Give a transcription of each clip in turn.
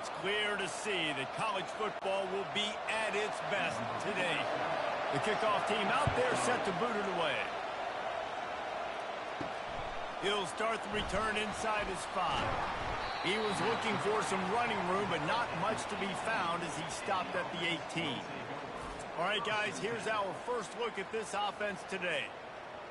It's clear to see that college football will be at its best today. The kickoff team out there set to boot it away. He'll start the return inside his 5. He was looking for some running room, but not much to be found as he stopped at the 18. All right, guys, here's our first look at this offense today.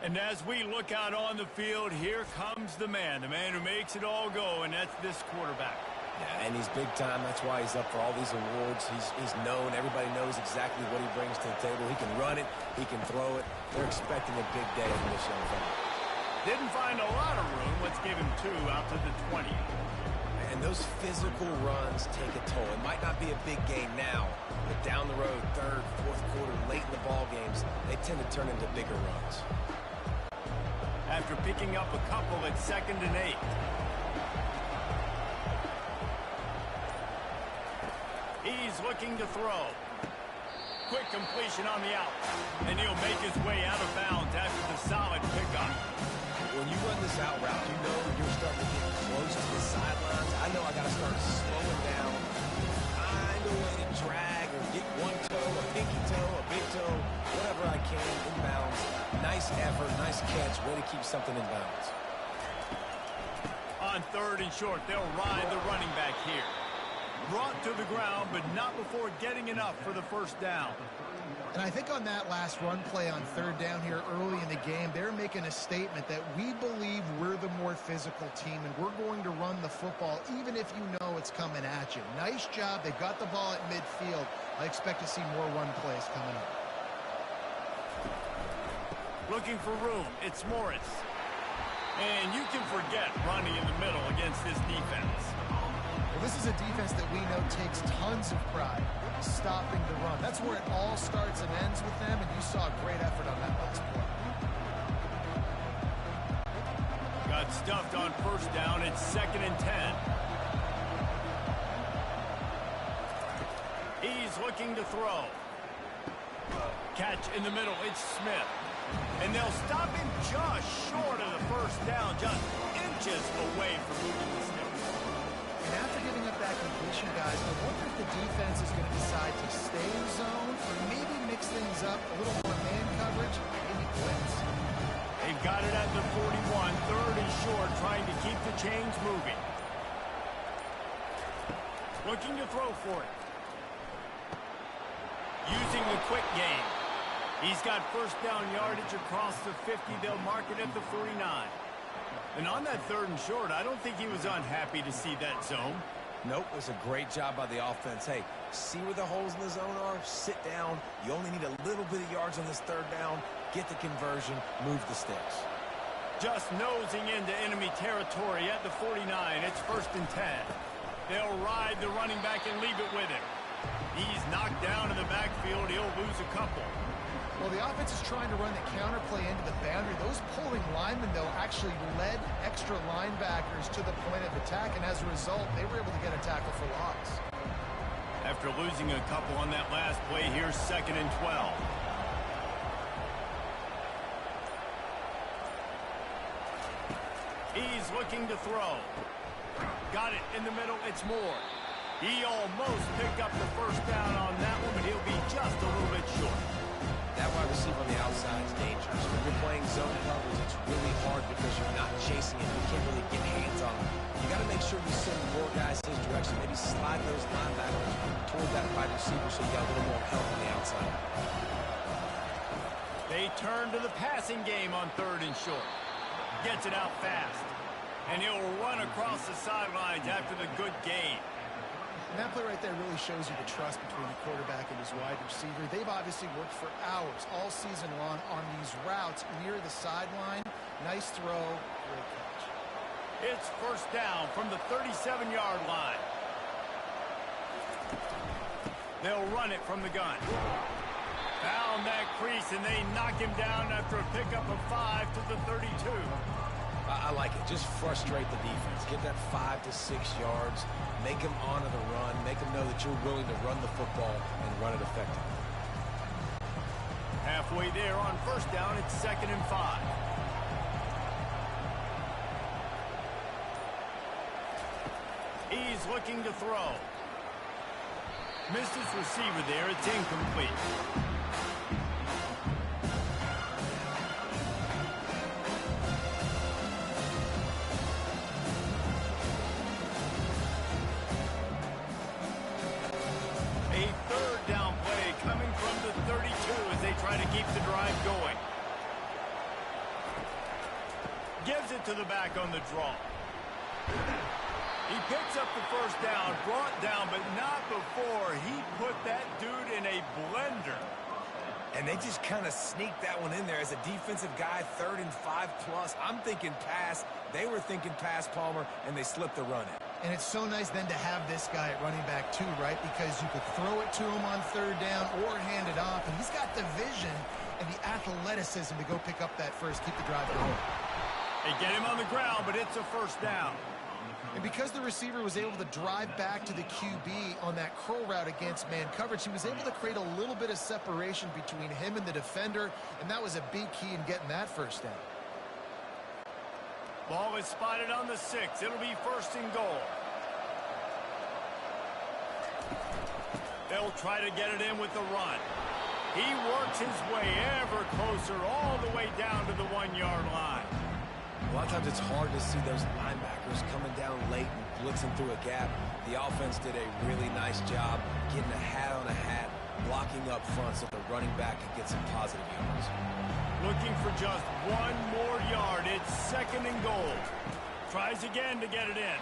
And as we look out on the field, here comes the man who makes it all go, and that's this quarterback. Yeah, and he's big time. That's why he's up for all these awards. He's known. Everybody knows exactly what he brings to the table. He can run it. He can throw it. They're expecting a big day from this young fella. Didn't find a lot of room. Let's give him 2 out to the 20. And those physical runs take a toll. It might not be a big game now, but down the road, third, fourth quarter, late in the ball games, they tend to turn into bigger runs. After picking up a couple at 2nd and 8. He's looking to throw. Quick completion on the out. And he'll make his way out of bounds after the solid pickup. When you run this out route, you know you're starting to get close to the sidelines. I know I got to start slowing down, find a way to drag or get one toe, a pinky toe, a big toe, whatever I can in bounds. Nice effort, nice catch, way to keep something in bounds. On 3rd and short, they'll ride the running back here. Brought to the ground, but not before getting enough for the first down. And I think on that last run play on 3rd down here early in the game, they're making a statement that we believe we're the more physical team and we're going to run the football even if you know it's coming at you. Nice job. They got the ball at midfield. I expect to see more run plays coming up. Looking for room. It's Morris. And you can forget running in the middle against this defense. Well, this is a defense that we know takes tons of pride stopping the run. That's where it all starts and ends with them, and you saw a great effort on that last play. Got stuffed on 1st down. It's 2nd and 10. He's looking to throw. Catch in the middle. It's Smith. And they'll stop him just short of the 1st down, just inches away from moving the sticks. And after giving up that completion, guys, I wonder if the defense is going to decide to stay in zone or maybe mix things up, a little more man coverage, maybe blitz. They've got it at the 41, 3rd and short, trying to keep the chains moving. Looking to throw for it. Using the quick game. He's got 1st down yardage across the 50. They'll mark it at the 49. And on that 3rd and short, I don't think he was unhappy to see that zone. Nope, it was a great job by the offense. Hey, see where the holes in the zone are? Sit down. You only need a little bit of yards on this 3rd down. Get the conversion. Move the sticks. Just nosing into enemy territory at the 49. It's 1st and 10. They'll ride the running back and leave it with him. He's knocked down in the backfield. He'll lose a couple. Well, the offense is trying to run the counterplay into the boundary. Those pulling linemen, though, actually led extra linebackers to the point of attack, and as a result, they were able to get a tackle for loss. After losing a couple on that last play, here's 2nd and 12. He's looking to throw. Got it in the middle. It's Moore. He almost picked up the 1st down on that one, but he'll be just a little bit short. That wide receiver on the outside is dangerous. When you're playing zone coverage, it's really hard because you're not chasing him. You can't really get hands on him. You got to make sure you send more guys his direction. Maybe slide those linebackers toward that wide receiver so you got a little more help on the outside. They turn to the passing game on 3rd and short. Gets it out fast. And he'll run across the sidelines after the good gain. And that play right there really shows you the trust between the quarterback and his wide receiver. They've obviously worked for hours all season long on these routes near the sideline. Nice throw, great catch. It's 1st down from the 37-yard line. They'll run it from the gun. Found that crease, and they knock him down after a pickup of 5 to the 32. I like it. Just frustrate the defense. Get that 5 to 6 yards. Make them honor the run. Make them know that you're willing to run the football and run it effectively. Halfway there on 1st down, it's 2nd and 5. He's looking to throw. Missed his receiver there. It's incomplete. A third down play coming from the 32 as they try to keep the drive going. Gives it to the back on the draw. He picks up the first down, brought down, but not before he put that dude in a blender. And they just kind of sneaked that one in there as a defensive guy, 3rd and 5+. I'm thinking pass. They were thinking pass, Palmer, and they slipped the run in. And it's so nice then to have this guy at running back too, right? Because you could throw it to him on 3rd down or hand it off. And he's got the vision and the athleticism to go pick up that first, keep the drive going. They get him on the ground, but it's a first down. And because the receiver was able to drive back to the QB on that curl route against man coverage, he was able to create a little bit of separation between him and the defender, and that was a big key in getting that first down. Ball is spotted on the 6. It'll be 1st and goal. They'll try to get it in with the run. He works his way ever closer all the way down to the 1-yard line. A lot of times it's hard to see those linebackers coming down late and blitzing through a gap. The offense did a really nice job getting a hat on a hat, blocking up front so the running back can get some positive yards. Looking for just 1 more yard. It's 2nd and goal. Tries again to get it in.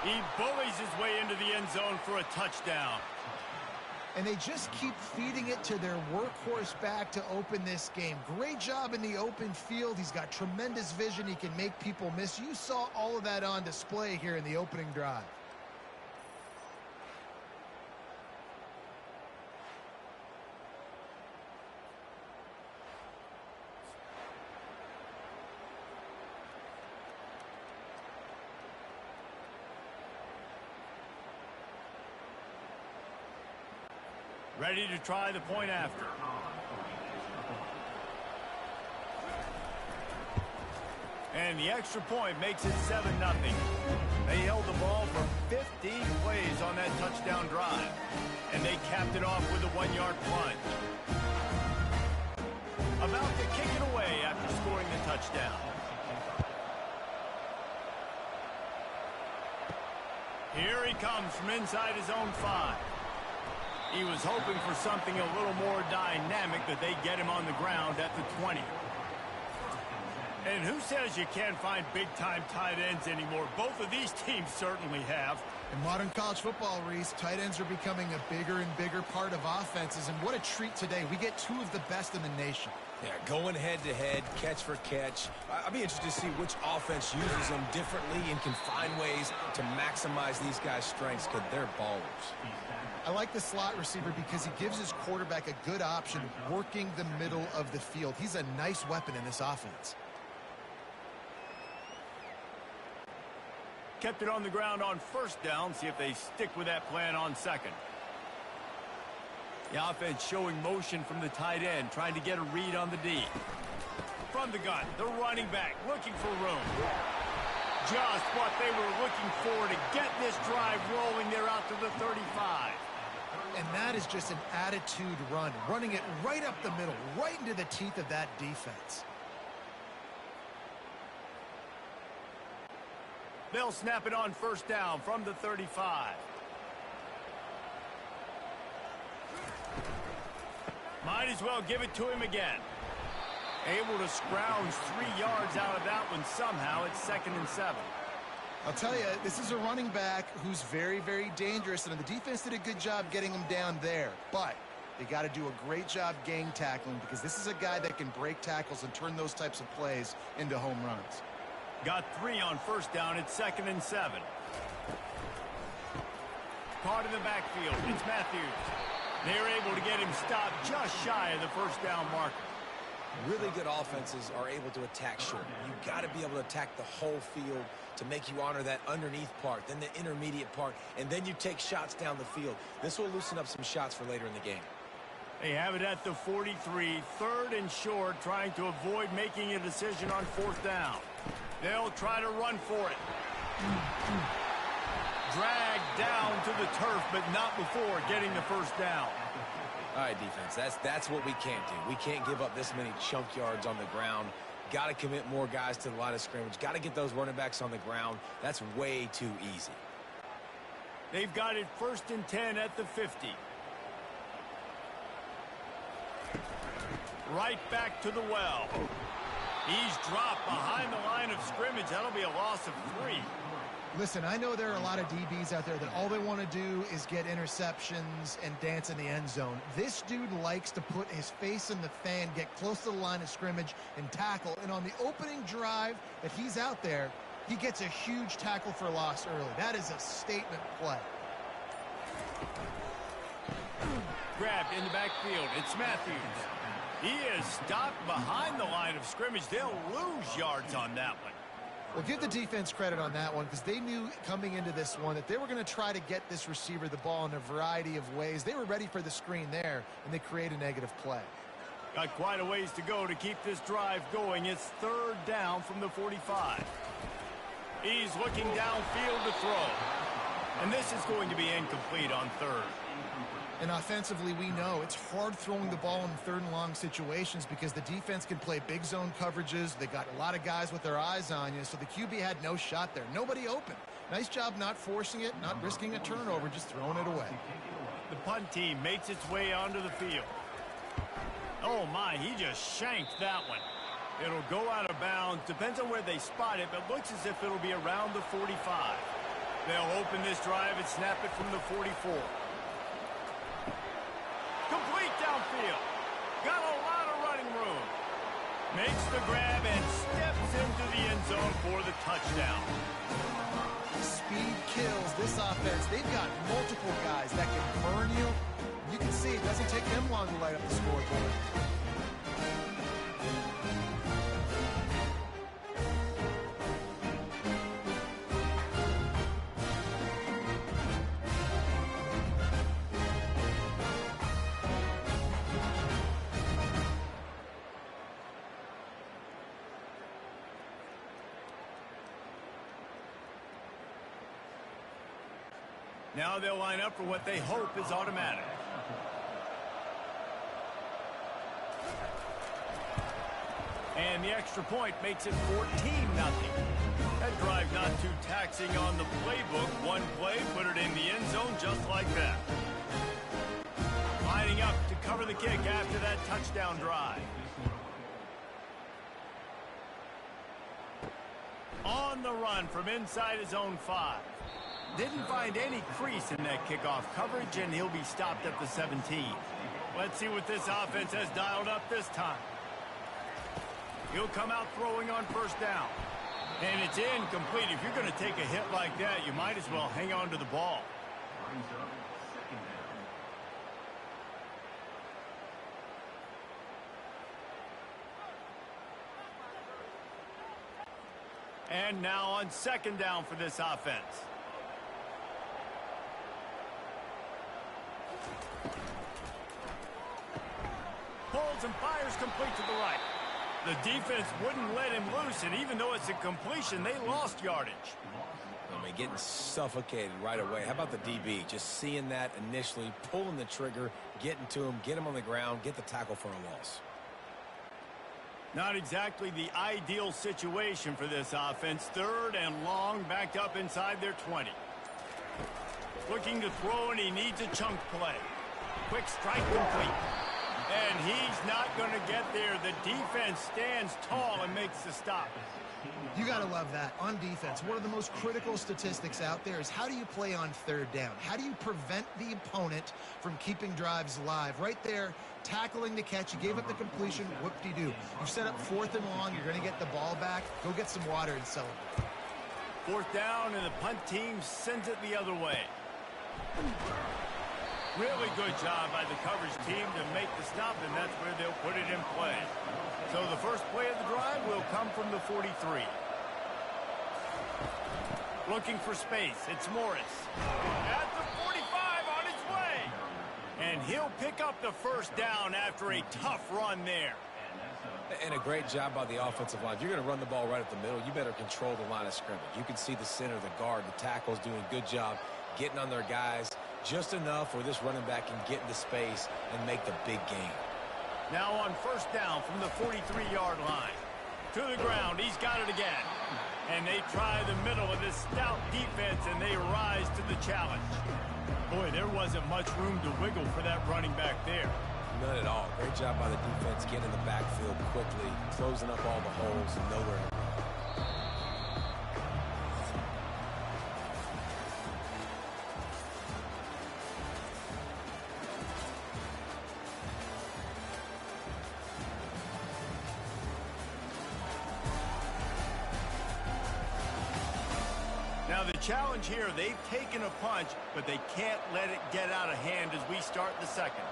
He bullies his way into the end zone for a touchdown. And they just keep feeding it to their workhorse back to open this game. Great job in the open field. He's got tremendous vision. He can make people miss. You saw all of that on display here in the opening drive. Ready to try the point after. And the extra point makes it 7-0. They held the ball for 15 plays on that touchdown drive. And they capped it off with a 1-yard plunge. About to kick it away after scoring the touchdown. Here he comes from inside his own 5. He was hoping for something a little more dynamic, but they get him on the ground at the 20. And who says you can't find big-time tight ends anymore? Both of these teams certainly have. In modern college football, Reese, tight ends are becoming a bigger and bigger part of offenses. And what a treat today. We get 2 of the best in the nation. Yeah, going head-to-head, catch for catch. I'll be interested to see which offense uses them differently and can find ways to maximize these guys' strengths because they're ballers. I like the slot receiver because he gives his quarterback a good option working the middle of the field. He's a nice weapon in this offense. Kept it on the ground on 1st down. See if they stick with that plan on 2nd. The offense showing motion from the tight end, trying to get a read on the D. From the gun, the running back looking for room. Just what they were looking for to get this drive rolling there out to the 35. And that is just an attitude run, running it right up the middle, right into the teeth of that defense. They'll snap it on 1st down from the 35. Might as well give it to him again. Able to scrounge 3 yards out of that one somehow. It's 2nd and 7. I'll tell you, this is a running back who's very, very dangerous, and the defense did a good job getting him down there. But they got to do a great job gang tackling because this is a guy that can break tackles and turn those types of plays into home runs. Got 3 on 1st down. It's 2nd and 7. Caught in the backfield. It's Matthews. They're able to get him stopped just shy of the 1st down marker. Really good offenses are able to attack short. You've got to be able to attack the whole field to make you honor that underneath part, then the intermediate part, and then you take shots down the field. This will loosen up some shots for later in the game. They have it at the 43, 3rd and short, trying to avoid making a decision on 4th down. They'll try to run for it. dragged down to the turf, but not before getting the first down. All right, defense, that's what we can't do. We can't give up this many chunk yards on the ground. Got to commit more guys to the line of scrimmage. Got to get those running backs on the ground. That's way too easy. They've got it 1st and 10 at the 50. Right back to the well. He's dropped behind the line of scrimmage. That'll be a loss of 3. Listen, I know there are a lot of DBs out there that all they want to do is get interceptions and dance in the end zone. This dude likes to put his face in the fan, get close to the line of scrimmage, and tackle. And on the opening drive that he's out there, he gets a huge tackle for loss early. That is a statement play. Grabbed in the backfield. It's Matthews. He is stopped behind the line of scrimmage. They'll lose yards on that one. Well, give the defense credit on that one because they knew coming into this one that they were going to try to get this receiver the ball in a variety of ways. They were ready for the screen there, and they create a negative play. Got quite a ways to go to keep this drive going. It's 3rd down from the 45. He's looking downfield to throw. And this is going to be incomplete on 3rd. And offensively, we know it's hard throwing the ball in 3rd and long situations because the defense can play big zone coverages. They got a lot of guys with their eyes on you, so the QB had no shot there. Nobody open. Nice job not forcing it, not risking a turnover, just throwing it away. The punt team makes its way onto the field. Oh, my, he just shanked that one. It'll go out of bounds. Depends on where they spot it, but looks as if it'll be around the 45. They'll open this drive and snap it from the 44. Complete downfield. Got a lot of running room. Makes the grab and steps into the end zone for the touchdown. Speed kills this offense. They've got multiple guys that can burn you. You can see it doesn't take them long to light up the scoreboard. Now they'll line up for what they hope is automatic. And the extra point makes it 14-0. That drive not too taxing on the playbook. One play, put it in the end zone just like that. Lining up to cover the kick after that touchdown drive. On the run from inside his own 5. Didn't find any crease in that kickoff coverage, and he'll be stopped at the 17. Let's see what this offense has dialed up this time. He'll come out throwing on 1st down. And it's incomplete. If you're going to take a hit like that, you might as well hang on to the ball. And now on 2nd down for this offense. Pulls and fires complete to the right. The defense wouldn't let him loose, and even though it's a completion, they lost yardage. I mean, getting suffocated right away. How about the DB? Just seeing that initially, pulling the trigger, getting to him, get him on the ground, get the tackle for a loss. Not exactly the ideal situation for this offense. 3rd and long, backed up inside their 20. Looking to throw, and he needs a chunk play. Quick strike complete. And he's not going to get there. The defense stands tall and makes the stop. You got to love that. On defense, one of the most critical statistics out there is how do you play on 3rd down? How do you prevent the opponent from keeping drives alive? Right there, tackling the catch. You gave up the completion. Whoop-de-doo. You set up 4th and long. You're going to get the ball back. Go get some water and celebrate. 4th down, and the punt team sends it the other way. Really good job by the coverage team to make the stop, and that's where they'll put it in play. So the first play of the drive will come from the 43. Looking for space. It's Morris. At the 45 on his way. And he'll pick up the 1st down after a tough run there. And a great job by the offensive line. If you're going to run the ball right at the middle, you better control the line of scrimmage. You can see the center, the guard, the tackles doing a good job getting on their guys just enough where this running back can get into space and make the big gain. Now on first down from the 43-yard line. To the ground, he's got it again. And they try the middle of this stout defense, and they rise to the challenge. Boy, there wasn't much room to wiggle for that running back there. None at all. Great job by the defense getting in the backfield quickly, closing up all the holes and nowhere to run. Now the challenge here, they've taken a punch, but they can't let it get out of hand as we start the second.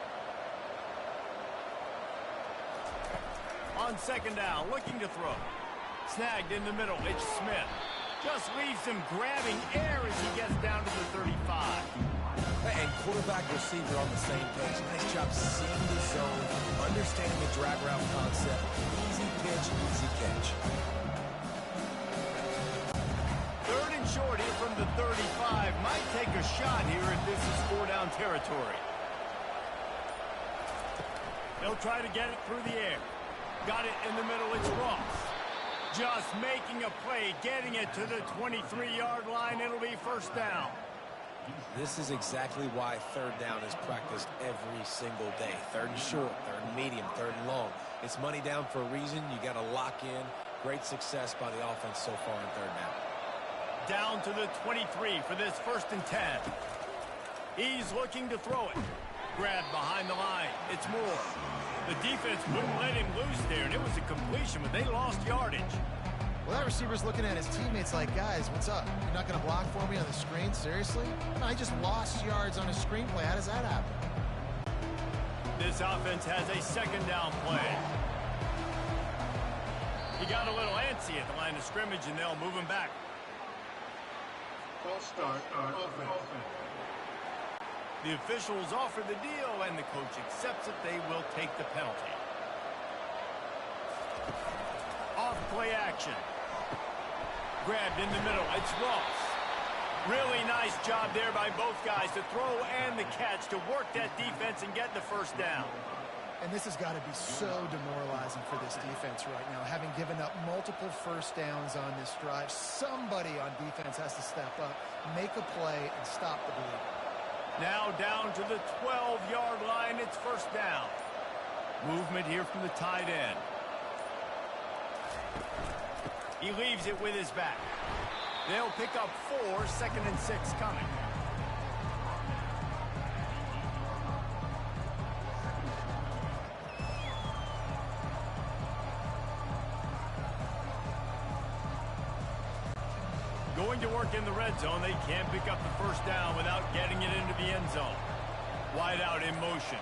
On second down, looking to throw. Snagged in the middle, it's Smith. Just leaves him grabbing air as he gets down to the 35. And quarterback receiver on the same page. Nice job seeing the zone, understanding the drag route concept. Easy pitch, easy catch. Third and short here from the 35. Might take a shot here if this is 4-down territory. They'll try to get it through the air. Got it in the middle, it's Ross. Just making a play, getting it to the 23-yard line. It'll be first down. This is exactly why third down is practiced every single day. Third and short, third and medium, third and long. It's money down for a reason. You got to lock in. Great success by the offense so far in third down. Down to the 23 for this first and 10. He's looking to throw it. Grabbed behind the line. It's Moore. The defense wouldn't let him loose there, and it was a completion, but they lost yardage. Well, that receiver's looking at his teammates like, guys, what's up? You're not going to block for me on the screen? Seriously? No, I just lost yards on a screenplay. How does that happen? This offense has a second down play. He got a little antsy at the line of scrimmage, and they'll move him back. False start on offense. The officials offer the deal, and the coach accepts it. They will take the penalty. Off play action. Grabbed in the middle. It's Ross. Really nice job there by both guys to throw and the catch to work that defense and get the first down. And this has got to be so demoralizing for this defense right now, having given up multiple first downs on this drive. Somebody on defense has to step up, make a play, and stop the bleed. Now down to the 12-yard line. It's first down. Movement here from the tight end. He leaves it with his back. They'll pick up 4, second and 6 coming. Going to work in the red zone. They can't pick up the first down without getting it into the end zone. Wide out in motion.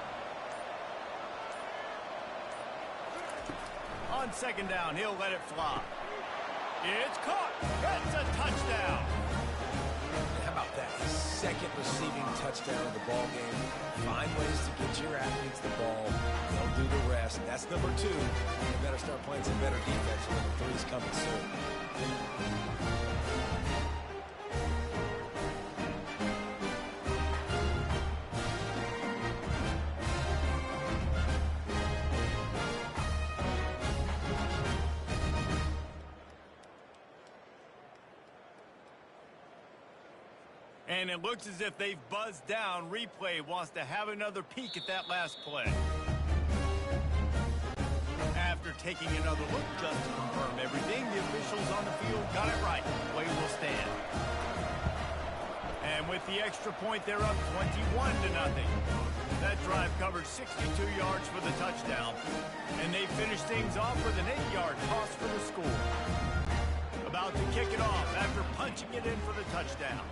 On second down, he'll let it fly. It's caught. That's a touchdown. How about that? His second receiving touchdown of the ball game. Find ways to get your athletes the ball. They'll do the rest. That's number 2. You better start playing some better defense. Number 3 is coming soon. And it looks as if they've buzzed down. Replay wants to have another peek at that last play. After taking another look just to confirm everything, the officials on the field got it right. Play will stand. And with the extra point, they're up 21-0. That drive covered 62 yards for the touchdown. And they finished things off with an 8-yard toss for the score. About to kick it off after punching it in for the touchdown.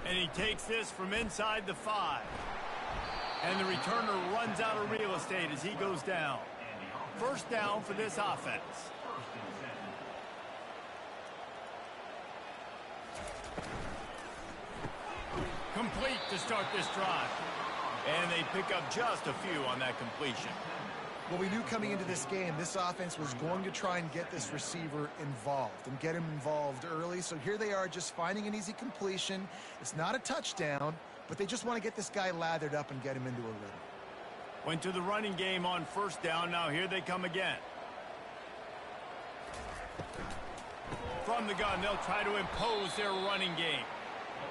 And he takes this from inside the 5. And the returner runs out of real estate as he goes down. First down for this offense. Complete to start this drive. And they pick up just a few on that completion. Well, we knew coming into this game, this offense was going to try and get this receiver involved and get him involved early. So here they are just finding an easy completion. It's not a touchdown, but they just want to get this guy lathered up and get him into a rhythm. Went to the running game on first down. Now here they come again. From the gun, they'll try to impose their running game.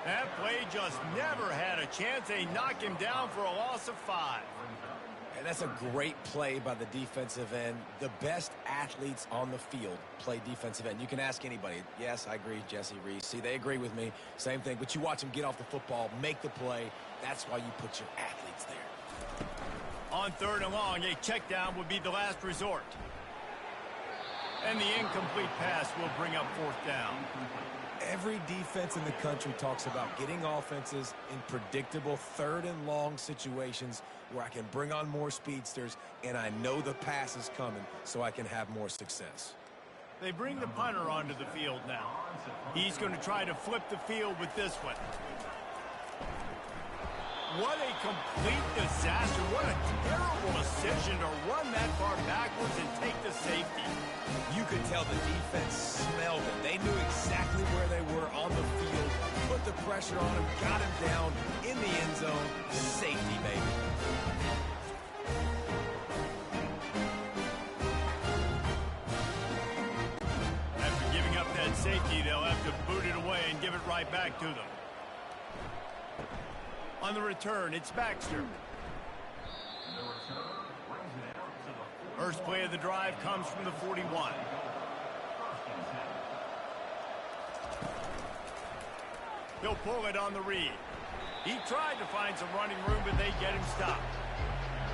That play just never had a chance. They knock him down for a loss of 5. And that's a great play by the defensive end. The best athletes on the field play defensive end. You can ask anybody. Yes, I agree, Jesse Reese. See, they agree with me. Same thing. But you watch them get off the football, make the play. That's why you put your athletes there. On 3rd and long, a check down would be the last resort. And the incomplete pass will bring up 4th down. Every defense in the country talks about getting offenses in predictable 3rd and long situations where I can bring on more speedsters and I know the pass is coming so I can have more success. They bring the punter onto the field now. He's going to try to flip the field with this one. What a complete disaster. What a terrible decision to run that far backwards and take the safety. You could tell the defense smelled it. They knew exactly where they were on the field, put the pressure on him, got him down in the end zone. Safety, baby. After giving up that safety, they'll have to boot it away and give it right back to them. On the return, it's Baxter. First play of the drive comes from the 41. He'll pull it on the read. He tried to find some running room, but they get him stopped.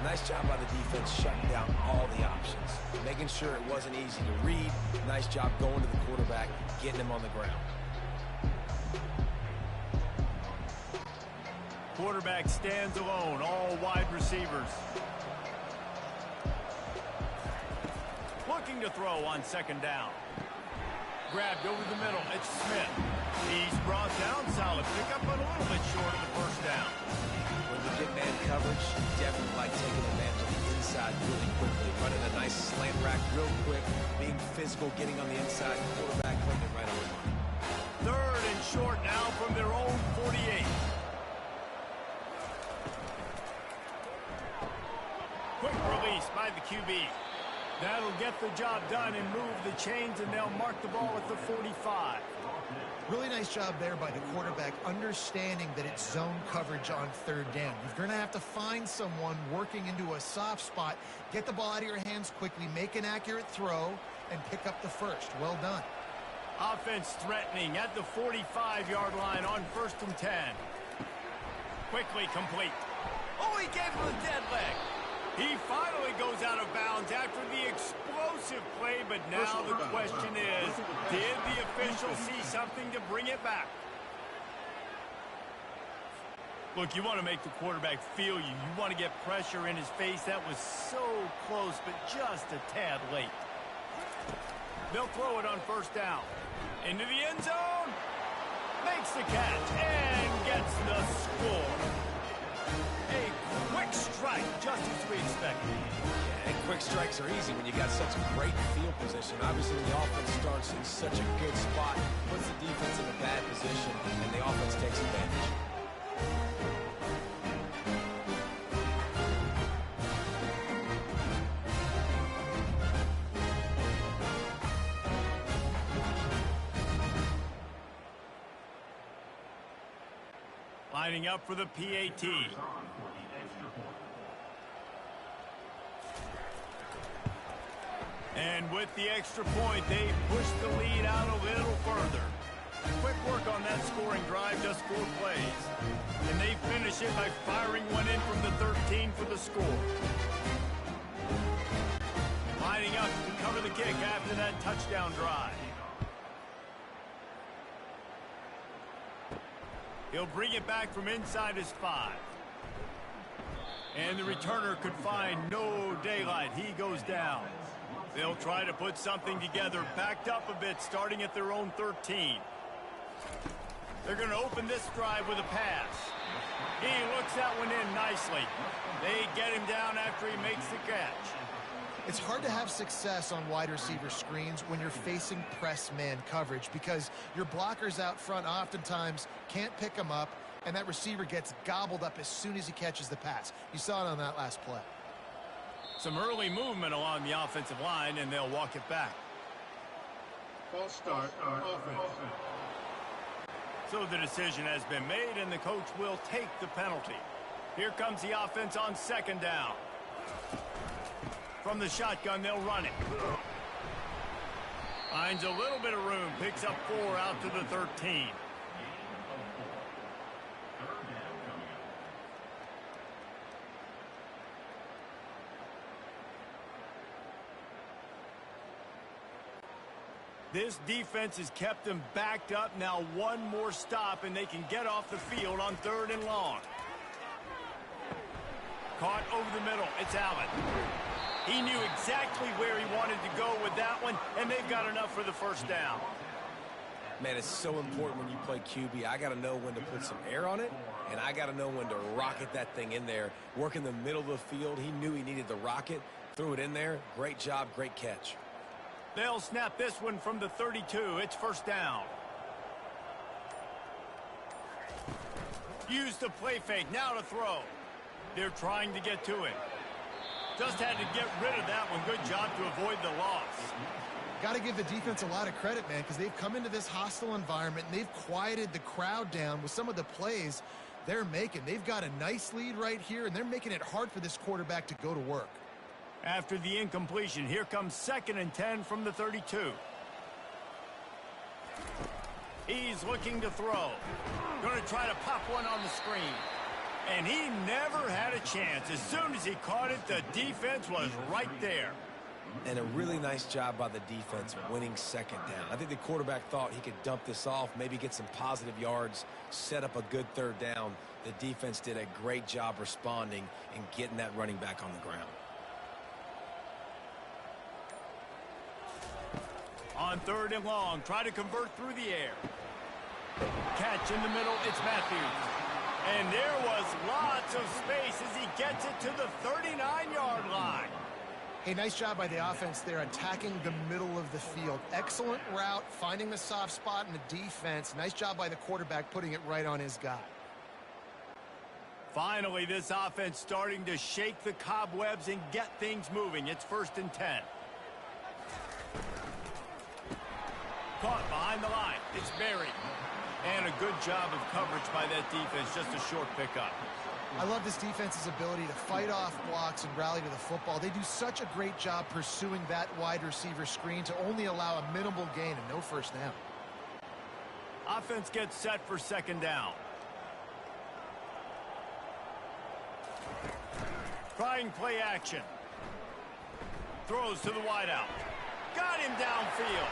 Nice job by the defense shutting down all the options, making sure it wasn't easy to read. Nice job going to the quarterback, getting him on the ground. Quarterback stands alone, all wide receivers. Looking to throw on 2nd down. Grabbed over the middle, it's Smith. He's brought down, solid pickup, but a little bit short of the 1st down. When you get man coverage, you definitely like taking advantage of the inside really quickly, running a nice slant rack real quick, being physical, getting on the inside, quarterback putting it right on the money. 3rd and short now from their own 48. Quick release by the QB. That'll get the job done and move the chains, and they'll mark the ball at the 45. Really nice job there by the quarterback, understanding that it's zone coverage on 3rd down. You're going to have to find someone working into a soft spot, get the ball out of your hands quickly, make an accurate throw, and pick up the 1st. Well done. Offense threatening at the 45-yard line on 1st and 10. Quickly complete. Oh, he gave him a dead leg. He finally goes out of bounds after the explosive play, but now the question is, did the official see something to bring it back? Look, you want to make the quarterback feel you. You want to get pressure in his face. That was so close, but just a tad late. They'll throw it on 1st down. Into the end zone. Makes the catch and gets the score. A quick strike, just as we expected. And quick strikes are easy when you got such great field position. Obviously, when the offense starts in such a good spot, puts the defense in a bad position, and the offense takes advantage. Lining up for the PAT. And with the extra point, they push the lead out a little further. Quick work on that scoring drive, just 4 plays. And they finish it by firing one in from the 13 for the score. Lining up to cover the kick after that touchdown drive. He'll bring it back from inside his 5. And the returner could find no daylight. He goes down. They'll try to put something together, backed up a bit, starting at their own 13. They're going to open this drive with a pass. He looks that one in nicely. They get him down after he makes the catch. It's hard to have success on wide receiver screens when you're facing press man coverage because your blockers out front oftentimes can't pick them up, and that receiver gets gobbled up as soon as he catches the pass. You saw it on that last play. Some early movement along the offensive line, and they'll walk it back. False start on offense. So the decision has been made, and the coach will take the penalty. Here comes the offense on second down. From the shotgun, they'll run it. Finds a little bit of room, picks up 4 out to the 13. This defense has kept them backed up. Now one more stop, and they can get off the field on 3rd and long. Caught over the middle. It's Allen. He knew exactly where he wanted to go with that one, and they've got enough for the first down. Man, it's so important when you play QB. I got to know when to put some air on it, and I got to know when to rocket that thing in there. Work in the middle of the field. He knew he needed the rocket. Threw it in there. Great job, great catch. They'll snap this one from the 32. It's first down. Use the play fake. Now to throw. They're trying to get to it. Just had to get rid of that one. Good job to avoid the loss. Got to give the defense a lot of credit, man, because they've come into this hostile environment and they've quieted the crowd down with some of the plays they're making. They've got a nice lead right here, and they're making it hard for this quarterback to go to work. After the incompletion, here comes 2nd and 10 from the 32. He's looking to throw. Going to try to pop one on the screen. And he never had a chance. As soon as he caught it, the defense was right there. And a really nice job by the defense winning 2nd down. I think the quarterback thought he could dump this off, maybe get some positive yards, set up a good 3rd down. The defense did a great job responding and getting that running back on the ground. On 3rd and long, try to convert through the air. Catch in the middle, it's Matthews. And there was lots of space as he gets it to the 39-yard line. Hey, nice job by the offense there attacking the middle of the field. Excellent route, finding the soft spot in the defense. Nice job by the quarterback putting it right on his guy. Finally, this offense starting to shake the cobwebs and get things moving. It's 1st and 10. Caught behind the line. It's Berry. And a good job of coverage by that defense. Just a short pickup. I love this defense's ability to fight off blocks and rally to the football. They do such a great job pursuing that wide receiver screen to only allow a minimal gain and no first down. Offense gets set for 2nd down. Trying play action. Throws to the wideout. Got him downfield.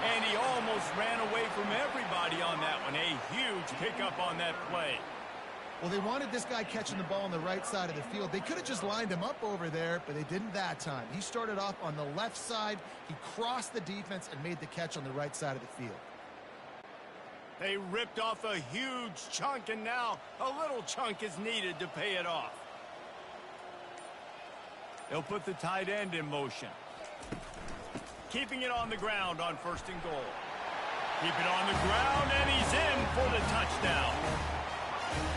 And he almost ran away from everybody on that one. A huge pickup on that play. Well, they wanted this guy catching the ball on the right side of the field. They could have just lined him up over there, but they didn't that time. He started off on the left side. He crossed the defense and made the catch on the right side of the field. They ripped off a huge chunk, and now a little chunk is needed to pay it off. They'll put the tight end in motion. Keeping it on the ground on 1st and goal. Keep it on the ground, and he's in for the touchdown.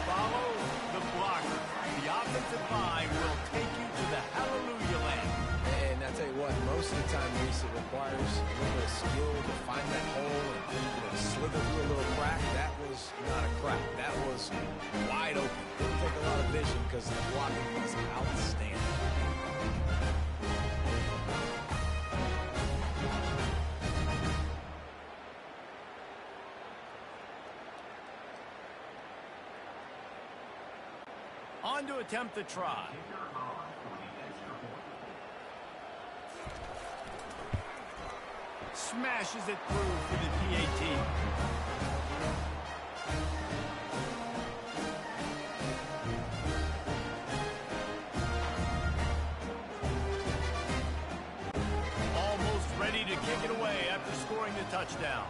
Follow the blocker. The offensive line will take you to the hallelujah land. And I tell you what, most of the time, Reese, it requires a little bit of skill to find that hole and slither through a little crack. That was not a crack. That was wide open. Didn't take a lot of vision because the blocking was outstanding. On to attempt the try. Smashes it through for the PAT. Almost ready to kick it away after scoring the touchdown.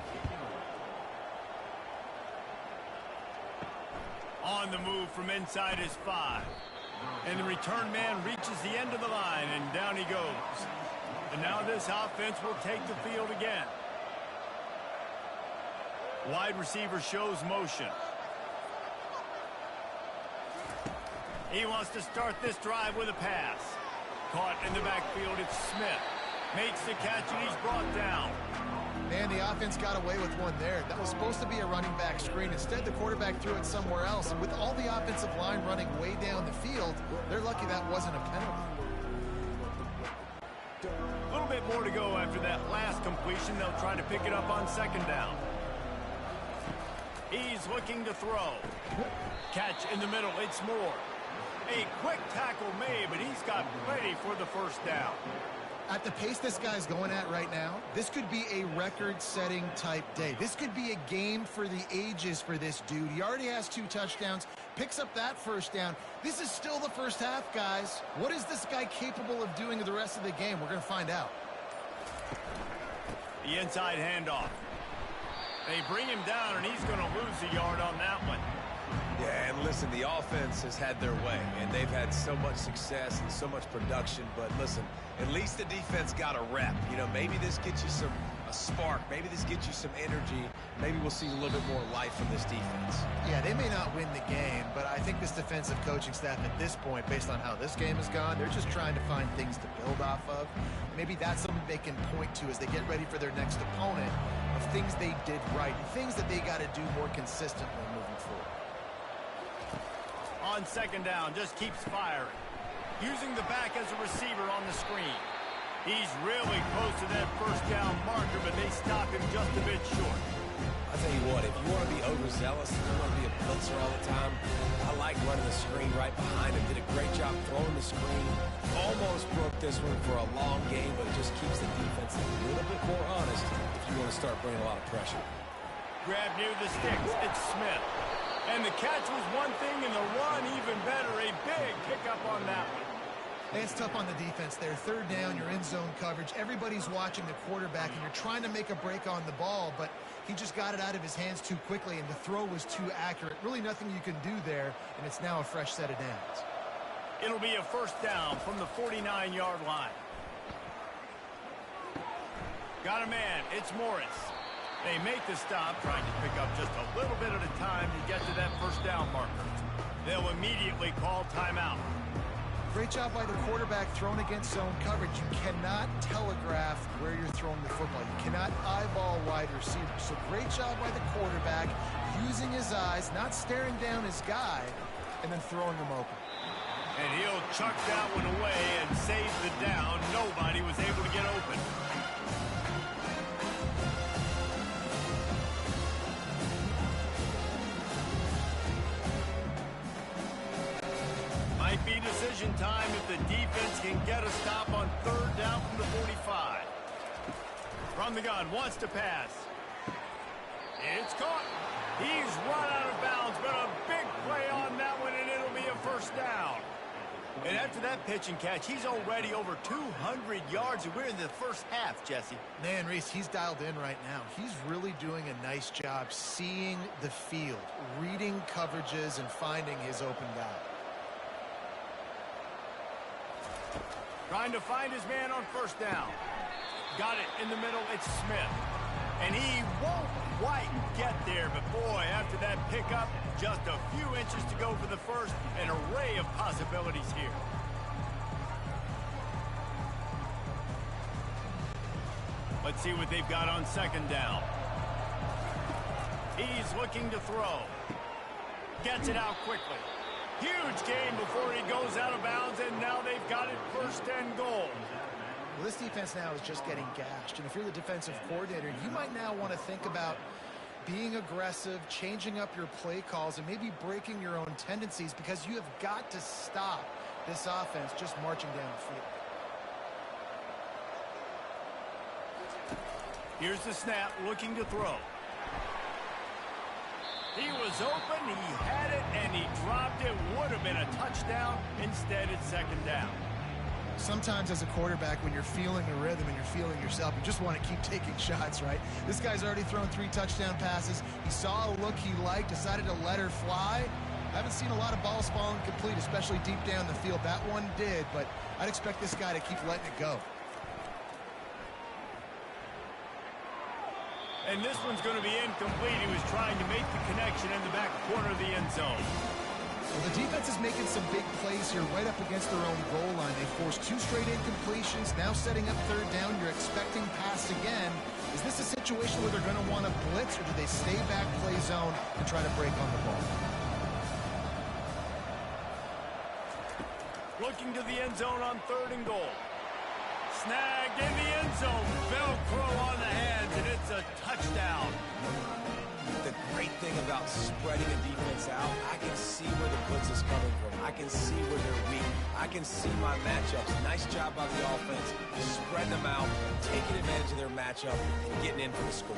On the move from inside his 5. And the return man reaches the end of the line, and down he goes. And now this offense will take the field again. Wide receiver shows motion. He wants to start this drive with a pass. Caught in the backfield, it's Smith. Makes the catch, and he's brought down. Man, the offense got away with one there. That was supposed to be a running back screen. Instead, the quarterback threw it somewhere else. And with all the offensive line running way down the field, they're lucky that wasn't a penalty. A little bit more to go after that last completion. They'll try to pick it up on second down. He's looking to throw. Catch in the middle, it's Moore. A quick tackle made, but he's got plenty for the first down. At the pace this guy's going at right now, this could be a record-setting type day. This could be a game for the ages for this dude. He already has 2 touchdowns, picks up that first down. This is still the first half, guys. What is this guy capable of doing the rest of the game? We're going to find out. The inside handoff. They bring him down, and he's going to lose a yard on that one. Yeah, and listen, the offense has had their way, and they've had so much success and so much production. But listen, at least the defense got a rep. You know, maybe this gets you a spark. Maybe this gets you some energy. Maybe we'll see a little bit more life from this defense. Yeah, they may not win the game, but I think this defensive coaching staff at this point, based on how this game has gone, they're just trying to find things to build off of. Maybe that's something they can point to as they get ready for their next opponent, of things they did right, things that they got to do more consistently moving forward. On second down, just keeps firing. Using the back as a receiver on the screen. He's really close to that first down marker, but they stop him just a bit short. I'll tell you what, if you want to be overzealous, if you want to be a blitzer all the time, I like running the screen right behind him. Did a great job throwing the screen. Almost broke this one for a long game, but it just keeps the defense a little bit more honest if you want to start bringing a lot of pressure. Grab near the sticks. It's Smith. And the catch was one thing, and the run even better. A big pickup on that one. Hey, it's tough on the defense there. Third down, you're in zone coverage. Everybody's watching the quarterback, and you're trying to make a break on the ball, but he just got it out of his hands too quickly, and the throw was too accurate. Really nothing you can do there, and it's now a fresh set of downs. It'll be a first down from the 49-yard line. Got a man. It's Morris. They make the stop, trying to pick up just a little bit at a time to get to that first down marker. They'll immediately call timeout. Great job by the quarterback thrown against zone coverage. You cannot telegraph where you're throwing the football. You cannot eyeball wide receivers. So great job by the quarterback using his eyes, not staring down his guy, and then throwing him open. And he'll chuck that one away and save the down. Nobody was able to get open. Might be decision time if the defense can get a stop on third down from the 45. From the gun, wants to pass. It's caught. He's run out of bounds, but a big play on that one, and it'll be a first down. And after that pitch and catch, he's already over 200 yards, and we're in the first half, Jesse. Man, Reese, he's dialed in right now. He's really doing a nice job seeing the field, reading coverages, and finding his open guy. Trying to find his man on first down. Got it in the middle, it's Smith. And he won't quite get there, but boy, after that pickup, just a few inches to go for the first, an array of possibilities here. Let's see what they've got on second down. He's looking to throw. Gets it out quickly. Huge gain before he goes out of bounds, and now they've got it first and goal. Well, this defense now is just getting gashed, and if you're the defensive coordinator, you might now want to think about being aggressive, changing up your play calls, and maybe breaking your own tendencies, because you have got to stop this offense just marching down the field. Here's the snap, looking to throw. He was open, he had it, and he dropped it. Would have been a touchdown. Instead, it's second down. Sometimes as a quarterback, when you're feeling the rhythm and you're feeling yourself, you just want to keep taking shots, right? This guy's already thrown 3 touchdown passes. He saw a look he liked, decided to let her fly, I haven't seen a lot of balls falling complete, especially deep down the field. That one did, but I'd expect this guy to keep letting it go. And this one's going to be incomplete. He was trying to make the connection in the back corner of the end zone. Well, the defense is making some big plays here right up against their own goal line. They forced 2 straight incompletions, now setting up third down. You're expecting pass again. Is this a situation where they're going to want to blitz, or do they stay back, play zone, and try to break on the ball? Looking to the end zone on 3rd and goal. Snagged in the end zone. Velcro on the hands, and it's a touchdown. The great thing about spreading a defense out, I can see where the blitz is coming from. I can see where they're weak. I can see my matchups. Nice job by the offense. Spreading them out, taking advantage of their matchup, and getting in for the score.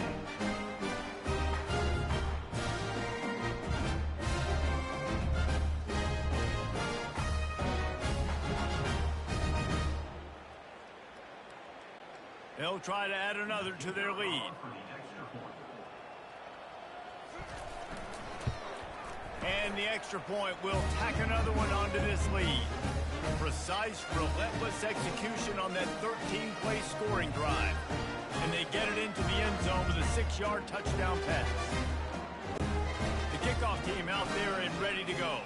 They'll try to add another to their lead. And the extra point will tack another one onto this lead. Precise, relentless execution on that 13-play scoring drive. And they get it into the end zone with a 6-yard touchdown pass. The kickoff team out there and ready to go.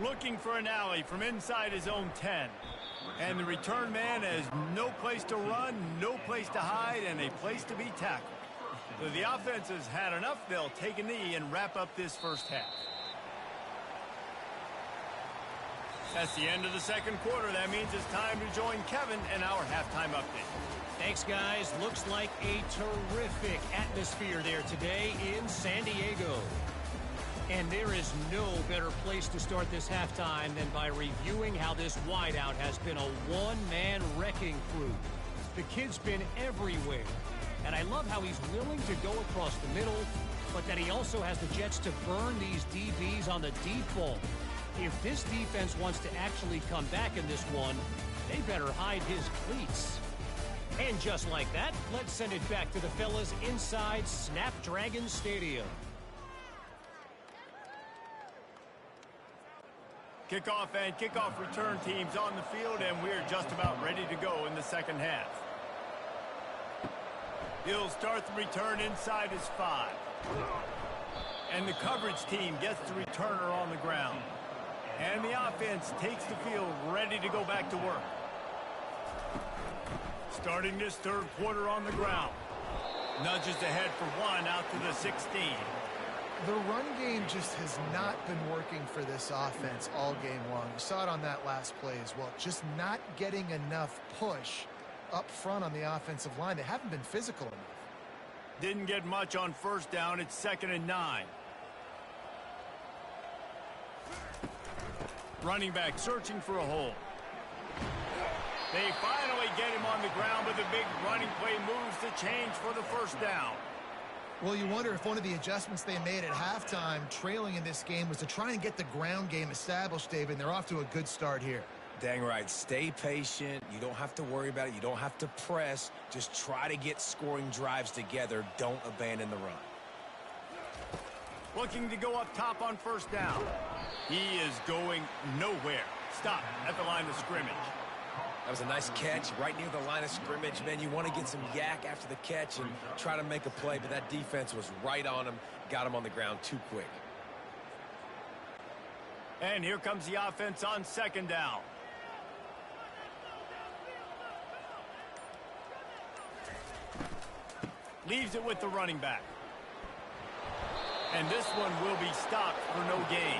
Looking for an alley from inside his own 10. And the return man has no place to run, no place to hide, and a place to be tackled. So the offense has had enough. They'll take a knee and wrap up this first half. That's the end of the second quarter. That means it's time to join Kevin in our halftime update. Thanks, guys. Looks like a terrific atmosphere there today in San Diego. And there is no better place to start this halftime than by reviewing how this wideout has been a one-man wrecking crew. The kid's been everywhere. And I love how he's willing to go across the middle, but that he also has the jets to burn these DBs on the deep ball. If this defense wants to actually come back in this one, they better hide his cleats. And just like that, let's send it back to the fellas inside Snapdragon Stadium. Kickoff and kickoff return teams on the field, and we're just about ready to go in the second half. He'll start the return inside his 5. And the coverage team gets the returner on the ground. And the offense takes the field ready to go back to work. Starting this third quarter on the ground. Nudges ahead for 1 out to the 16. The run game just has not been working for this offense all game long. You saw it on that last play as well. Just not getting enough push up front on the offensive line. They haven't been physical enough. Didn't get much on first down. It's 2nd and 9. Running back searching for a hole. They finally get him on the ground, but the big running play moves the change for the first down. Well, you wonder if one of the adjustments they made at halftime, trailing in this game, was to try and get the ground game established, David, and they're off to a good start here. Dang right. Stay patient. You don't have to worry about it. You don't have to press. Just try to get scoring drives together. Don't abandon the run. Looking to go up top on first down. He is going nowhere. Stop at the line of scrimmage. That was a nice catch right near the line of scrimmage. Man, you want to get some yak after the catch and try to make a play, but that defense was right on him. Got him on the ground too quick. And here comes the offense on second down. Leaves it with the running back. And this one will be stopped for no gain.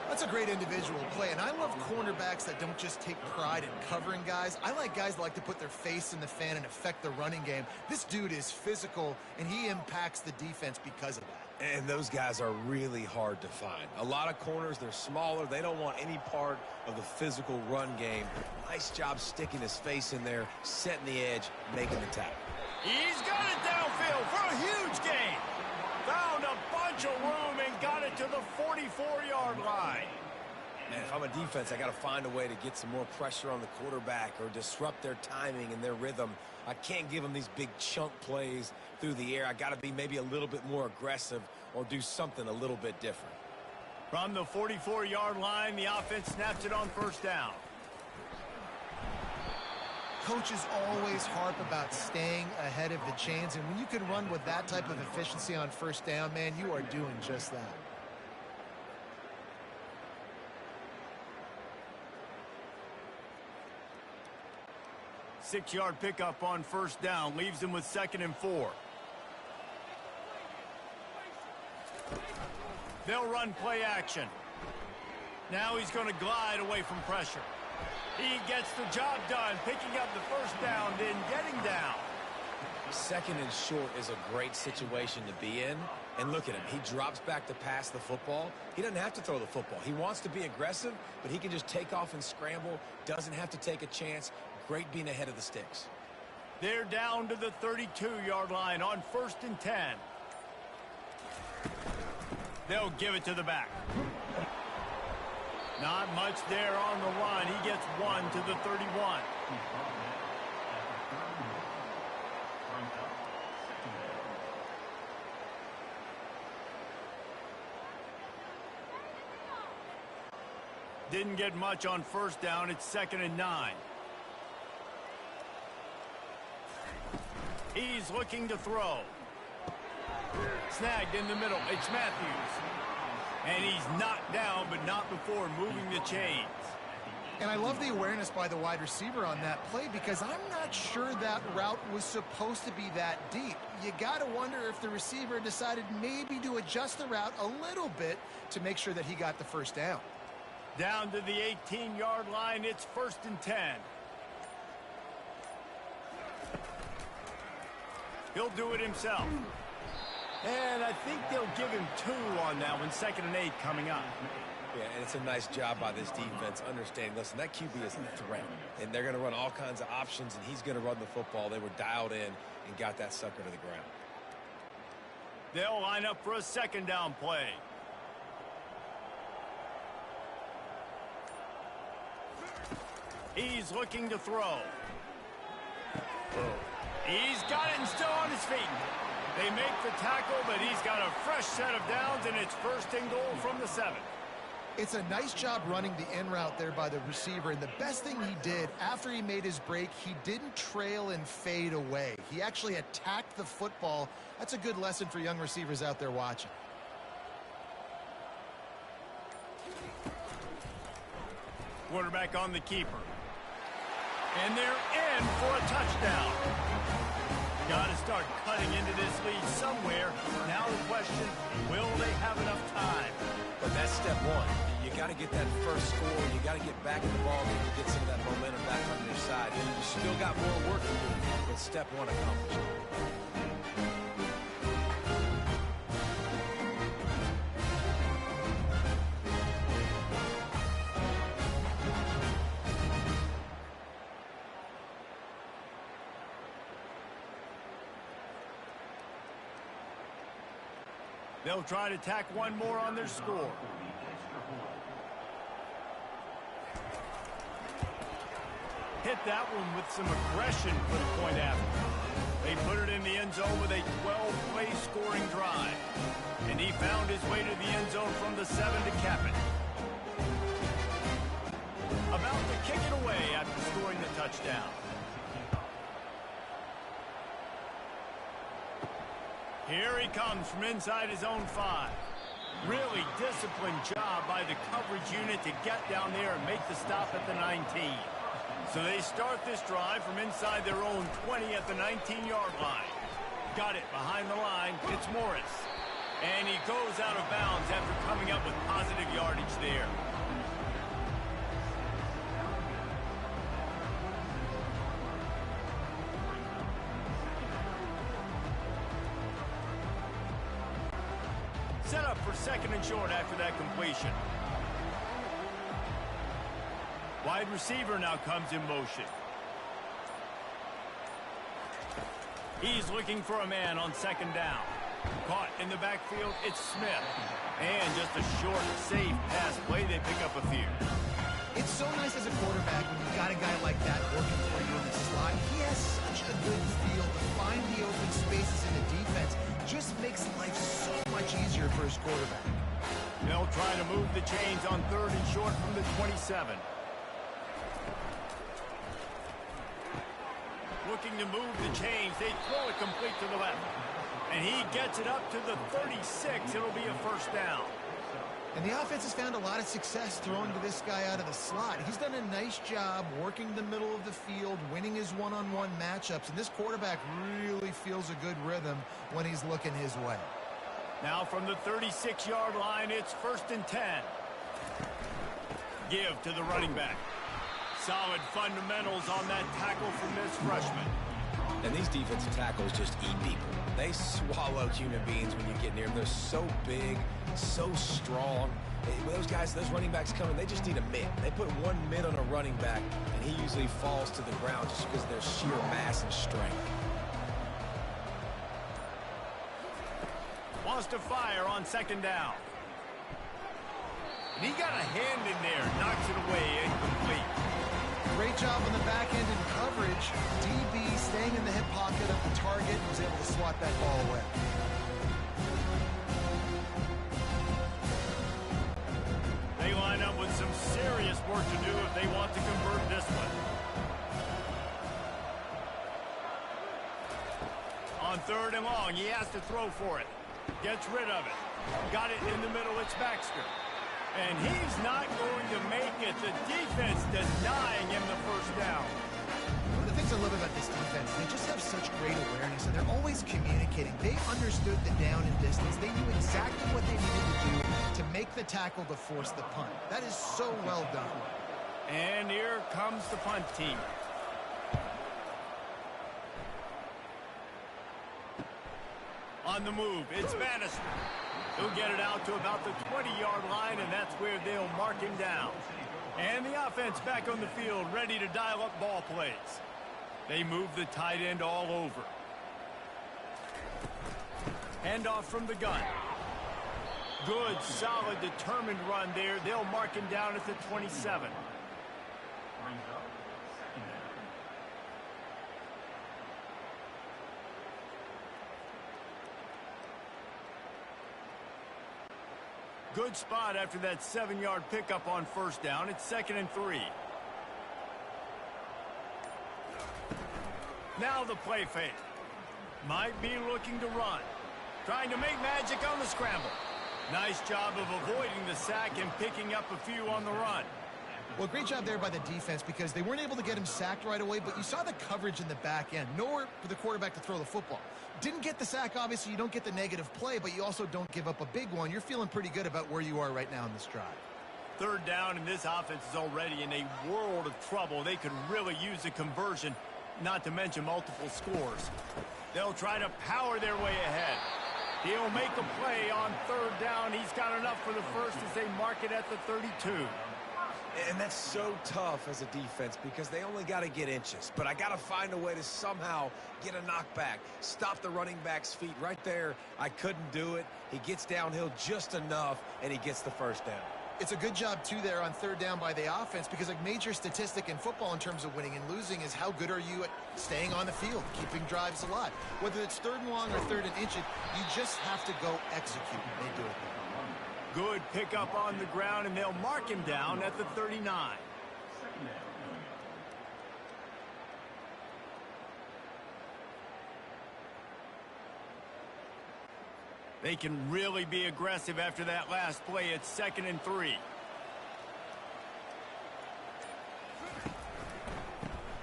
That's a great individual play, and I love cornerbacks that don't just take pride in covering guys. I like guys that like to put their face in the fan and affect the running game. This dude is physical, and he impacts the defense because of that. And those guys are really hard to find. A lot of corners, they're smaller. They don't want any part of the physical run game. Nice job sticking his face in there, setting the edge, making the tackle. He's got it downfield for a huge gain. Found a bunch of room and got it to the 44-yard line. Man, if I'm a defense, I got to find a way to get some more pressure on the quarterback or disrupt their timing and their rhythm. I can't give them these big chunk plays through the air. I got to be maybe a little bit more aggressive or do something a little bit different. From the 44-yard line, the offense snaps it on first down. Coaches always harp about staying ahead of the chains, and when you can run with that type of efficiency on first down, man, you are doing just that. Six-yard pickup on first down leaves him with 2nd and 4. They'll run play action. Now he's going to glide away from pressure. He gets the job done, picking up the first down, then getting down. 2nd and short is a great situation to be in. And look at him. He drops back to pass the football. He doesn't have to throw the football. He wants to be aggressive, but he can just take off and scramble. Doesn't have to take a chance. Great being ahead of the sticks. They're down to the 32-yard line on 1st and 10. They'll give it to the back. Not much there on the line. He gets 1 to the 31. Didn't get much on first down. It's 2nd and 9. He's looking to throw. Snagged in the middle. It's Matthews. And he's knocked down, but not before moving the chains. And I love the awareness by the wide receiver on that play because I'm not sure that route was supposed to be that deep. You got to wonder if the receiver decided maybe to adjust the route a little bit to make sure that he got the first down. Down to the 18-yard line, it's 1st and 10. He'll do it himself. And I think they'll give him 2 on that one, 2nd and 8 coming up. Yeah, and it's a nice job by this defense understanding, listen, that QB is a threat. And they're going to run all kinds of options, and he's going to run the football. They were dialed in and got that sucker to the ground. They'll line up for a 2nd down play. He's looking to throw. He's got it and still on his feet. They make the tackle, but he's got a fresh set of downs, and it's 1st and goal from the 7. It's a nice job running the in route there by the receiver, and the best thing he did after he made his break, he didn't trail and fade away. He actually attacked the football. That's a good lesson for young receivers out there watching. Quarterback on the keeper. And they're in for a touchdown. Got to start cutting into this lead somewhere. Now the question, will they have enough time? But that's step 1. You got to get that first score. You got to get back in the ball game to get some of that momentum back on your side. You still got more work to do, but step 1 accomplished. They'll try to tack one more on their score. Hit that one with some aggression for the point after. They put it in the end zone with a 12-play scoring drive. And he found his way to the end zone from the 7 to cap it. About to kick it away after scoring the touchdown. Here he comes from inside his own 5. Really disciplined job by the coverage unit to get down there and make the stop at the 19. So they start this drive from inside their own 20 at the 19-yard line. Got it behind the line. It's Morris. And he goes out of bounds after coming up with positive yardage there. Set up for 2nd and short after that completion. Wide receiver now comes in motion. He's looking for a man on 2nd down. Caught in the backfield, it's Smith. And just a short, safe pass play, they pick up a few. It's so nice as a quarterback when you've got a guy like that working for you in the slot. He has such a good feel to find the open spaces in the defense. Just makes life so much easier for his quarterback. They'll try to move the chains on 3rd and short from the 27. Looking to move the chains. They throw it complete to the left. And he gets it up to the 36. It'll be a first down. And the offense has found a lot of success throwing to this guy out of the slot. He's done a nice job working the middle of the field, winning his one-on-one matchups, and this quarterback really feels a good rhythm when he's looking his way. Now from the 36-yard line, it's 1st and 10. Give to the running back. Solid fundamentals on that tackle from this freshman. And these defensive tackles just eat people. They swallow human beings when you get near them. They're so big, so strong. When those guys, those running backs come in, they just need a mid. They put one mid on a running back, and he usually falls to the ground just because of their sheer mass and strength. Wants to fire on 2nd down. And he got a hand in there, knocks it away, incomplete. Great job on the back end in coverage. DB staying in the hip pocket of the target and was able to swat that ball away. They line up with some serious work to do if they want to convert this one. On 3rd and long, he has to throw for it. Gets rid of it. Got it in the middle, it's Baxter. And he's not going to make it. The defense denying him the first down. One of the things I love about this defense, they just have such great awareness, and they're always communicating. They understood the down and distance. They knew exactly what they needed to do to make the tackle to force the punt. That is so well done. And here comes the punt team. On the move, it's Bannister. He'll get it out to about the 20-yard line, and that's where they'll mark him down. And the offense back on the field, ready to dial up ball plays. They move the tight end all over. Handoff from the gun. Good, solid, determined run there. They'll mark him down at the 27. Good spot after that 7-yard pickup on 1st down. It's 2nd and 3. Now the play fake. Might be looking to run. Trying to make magic on the scramble. Nice job of avoiding the sack and picking up a few on the run. Well, great job there by the defense because they weren't able to get him sacked right away, but you saw the coverage in the back end. Nowhere for the quarterback to throw the football. Didn't get the sack, obviously. You don't get the negative play, but you also don't give up a big one. You're feeling pretty good about where you are right now in this drive. 3rd down, and this offense is already in a world of trouble. They could really use a conversion, not to mention multiple scores. They'll try to power their way ahead. He'll make a play on 3rd down. He's got enough for the first as they mark it at the 32. And that's so tough as a defense because they only got to get inches. But I got to find a way to somehow get a knockback, stop the running back's feet right there. I couldn't do it. He gets downhill just enough, and he gets the first down. It's a good job, too, there on 3rd down by the offense because a major statistic in football in terms of winning and losing is how good are you at staying on the field, keeping drives alive. Whether it's 3rd and long or 3rd and inches, you just have to go execute. They do it. Good pickup on the ground, and they'll mark him down at the 39. They can really be aggressive after that last play. It's 2nd and 3.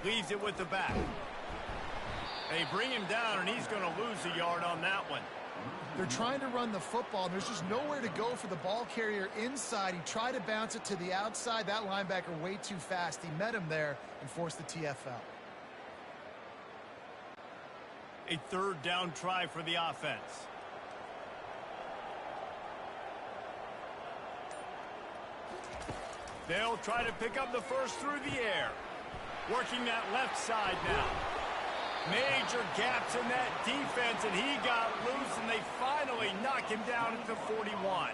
Leaves it with the back. They bring him down, and he's going to lose a yard on that one. They're trying to run the football, and there's just nowhere to go for the ball carrier inside. He tried to bounce it to the outside. That linebacker way too fast. He met him there and forced the TFL. A 3rd down try for the offense. They'll try to pick up the first through the air. Working that left side now. Major gaps in that defense, and he got loose, and they finally knock him down at the 41.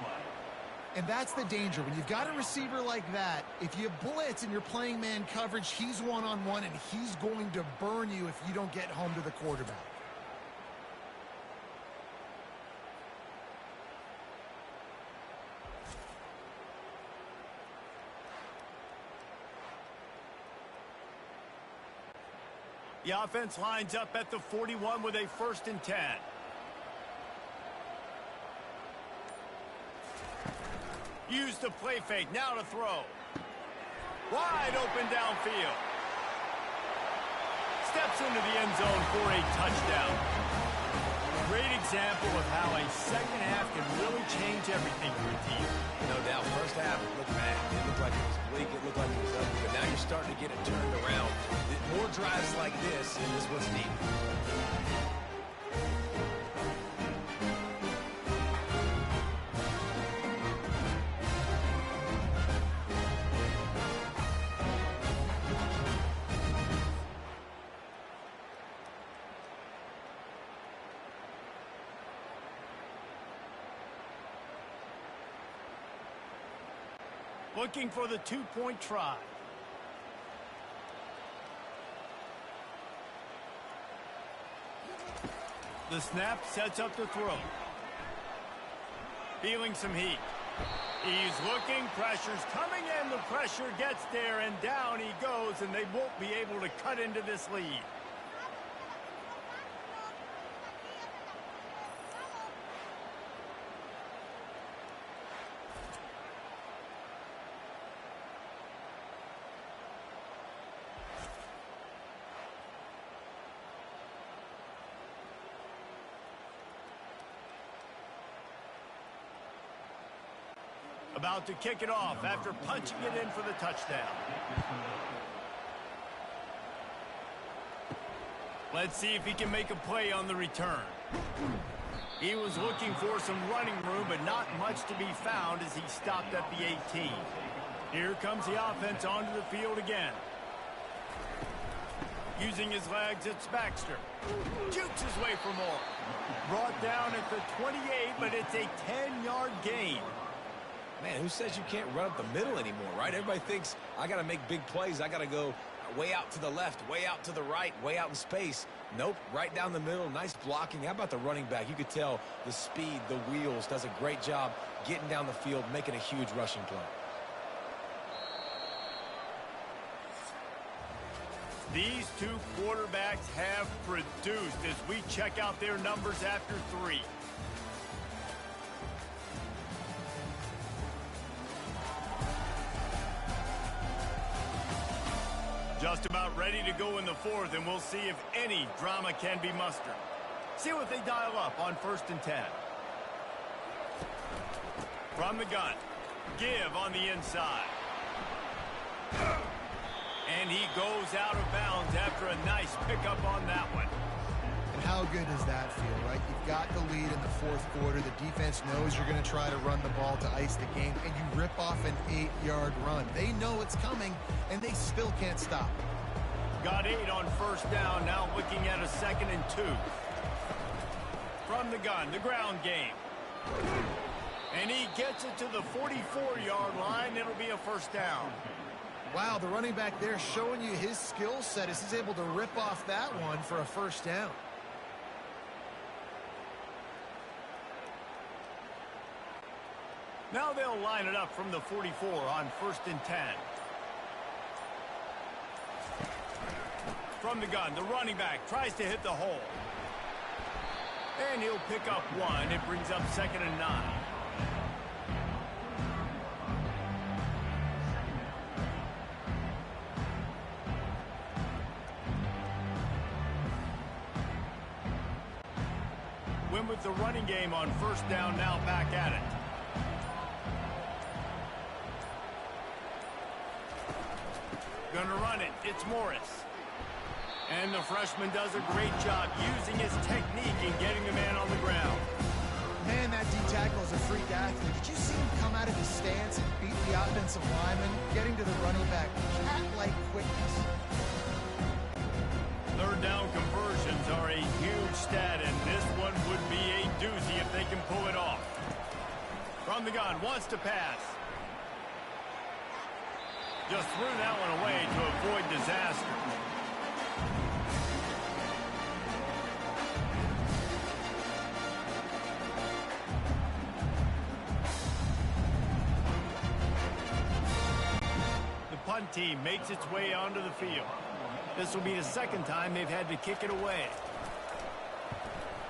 And that's the danger. When you've got a receiver like that, if you blitz and you're playing man coverage, he's one-on-one, and he's going to burn you if you don't get home to the quarterback. The offense lines up at the 41 with a 1st and 10. Use the play fake, now to throw. Wide open downfield. Steps into the end zone for a touchdown. Great example of how a second half can really change everything for a team. No doubt, first half it looked bad. It looked like it was bleak, it looked like it was ugly, but now you're starting to get it turned around. More drives like this is what's needed. Looking for the 2-point try. The snap sets up the throw. Feeling some heat. He's looking, pressure's coming in, the pressure gets there, and down he goes, and they won't be able to cut into this lead. About to kick it off after punching it in for the touchdown. Let's see if he can make a play on the return. He was looking for some running room, but not much to be found as he stopped at the 18. Here comes the offense onto the field again. Using his legs, it's Baxter. Jukes his way for more. Brought down at the 28, but it's a 10-yard gain. Man, who says you can't run up the middle anymore, right? Everybody thinks I got to make big plays. I got to go way out to the left, way out to the right, way out in space. Nope, right down the middle. Nice blocking. How about the running back? You could tell the speed, the wheels, does a great job getting down the field, making a huge rushing play. These two quarterbacks have produced as we check out their numbers after 3. Just about ready to go in the 4th, and we'll see if any drama can be mustered. See what they dial up on 1st and 10. From the gun. Give on the inside. And he goes out of bounds after a nice pickup on that one. And how good does that feel, right? You've got the lead in the 4th quarter. The defense knows you're going to try to run the ball to ice the game, and you rip off an 8-yard run. They know it's coming, and they still can't stop. Got 8 on 1st down, now looking at a 2nd and 2. From the gun, the ground game. And he gets it to the 44-yard line. It'll be a 1st down. Wow, the running back there showing you his skill set as he's able to rip off that one for a 1st down. Now they'll line it up from the 44 on 1st and 10. From the gun, the running back tries to hit the hole. And he'll pick up 1. It brings up 2nd and 9. Win with the running game on 1st down, now back at it. Gonna run it. It's Morris. And the freshman does a great job using his technique and getting the man on the ground. Man, that D-tackle is a freak athlete. Did you see him come out of his stance and beat the offensive lineman, getting to the running back? Cat-like quickness. 3rd down conversion. stat, and this one would be a doozy if they can pull it off. From the gun, wants to pass. Just threw that one away to avoid disaster. The punt team makes its way onto the field. This will be the second time they've had to kick it away.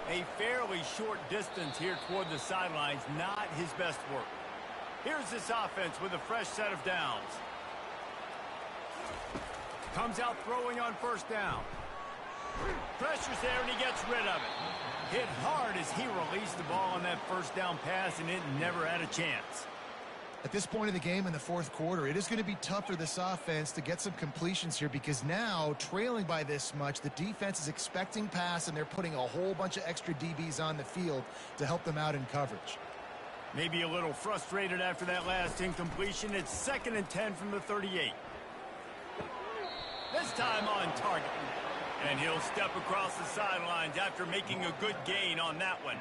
A fairly short distance here toward the sidelines, not his best work. Here's this offense with a fresh set of downs. Comes out throwing on first down. Pressure's there and he gets rid of it. Hit hard as he released the ball on that first down pass and it never had a chance. At this point of the game in the fourth quarter, it is going to be tough for this offense to get some completions here because now, trailing by this much, the defense is expecting pass and they're putting a whole bunch of extra DBs on the field to help them out in coverage. Maybe a little frustrated after that last incompletion. It's 2nd and 10 from the 38. This time on target. And he'll step across the sidelines after making a good gain on that one.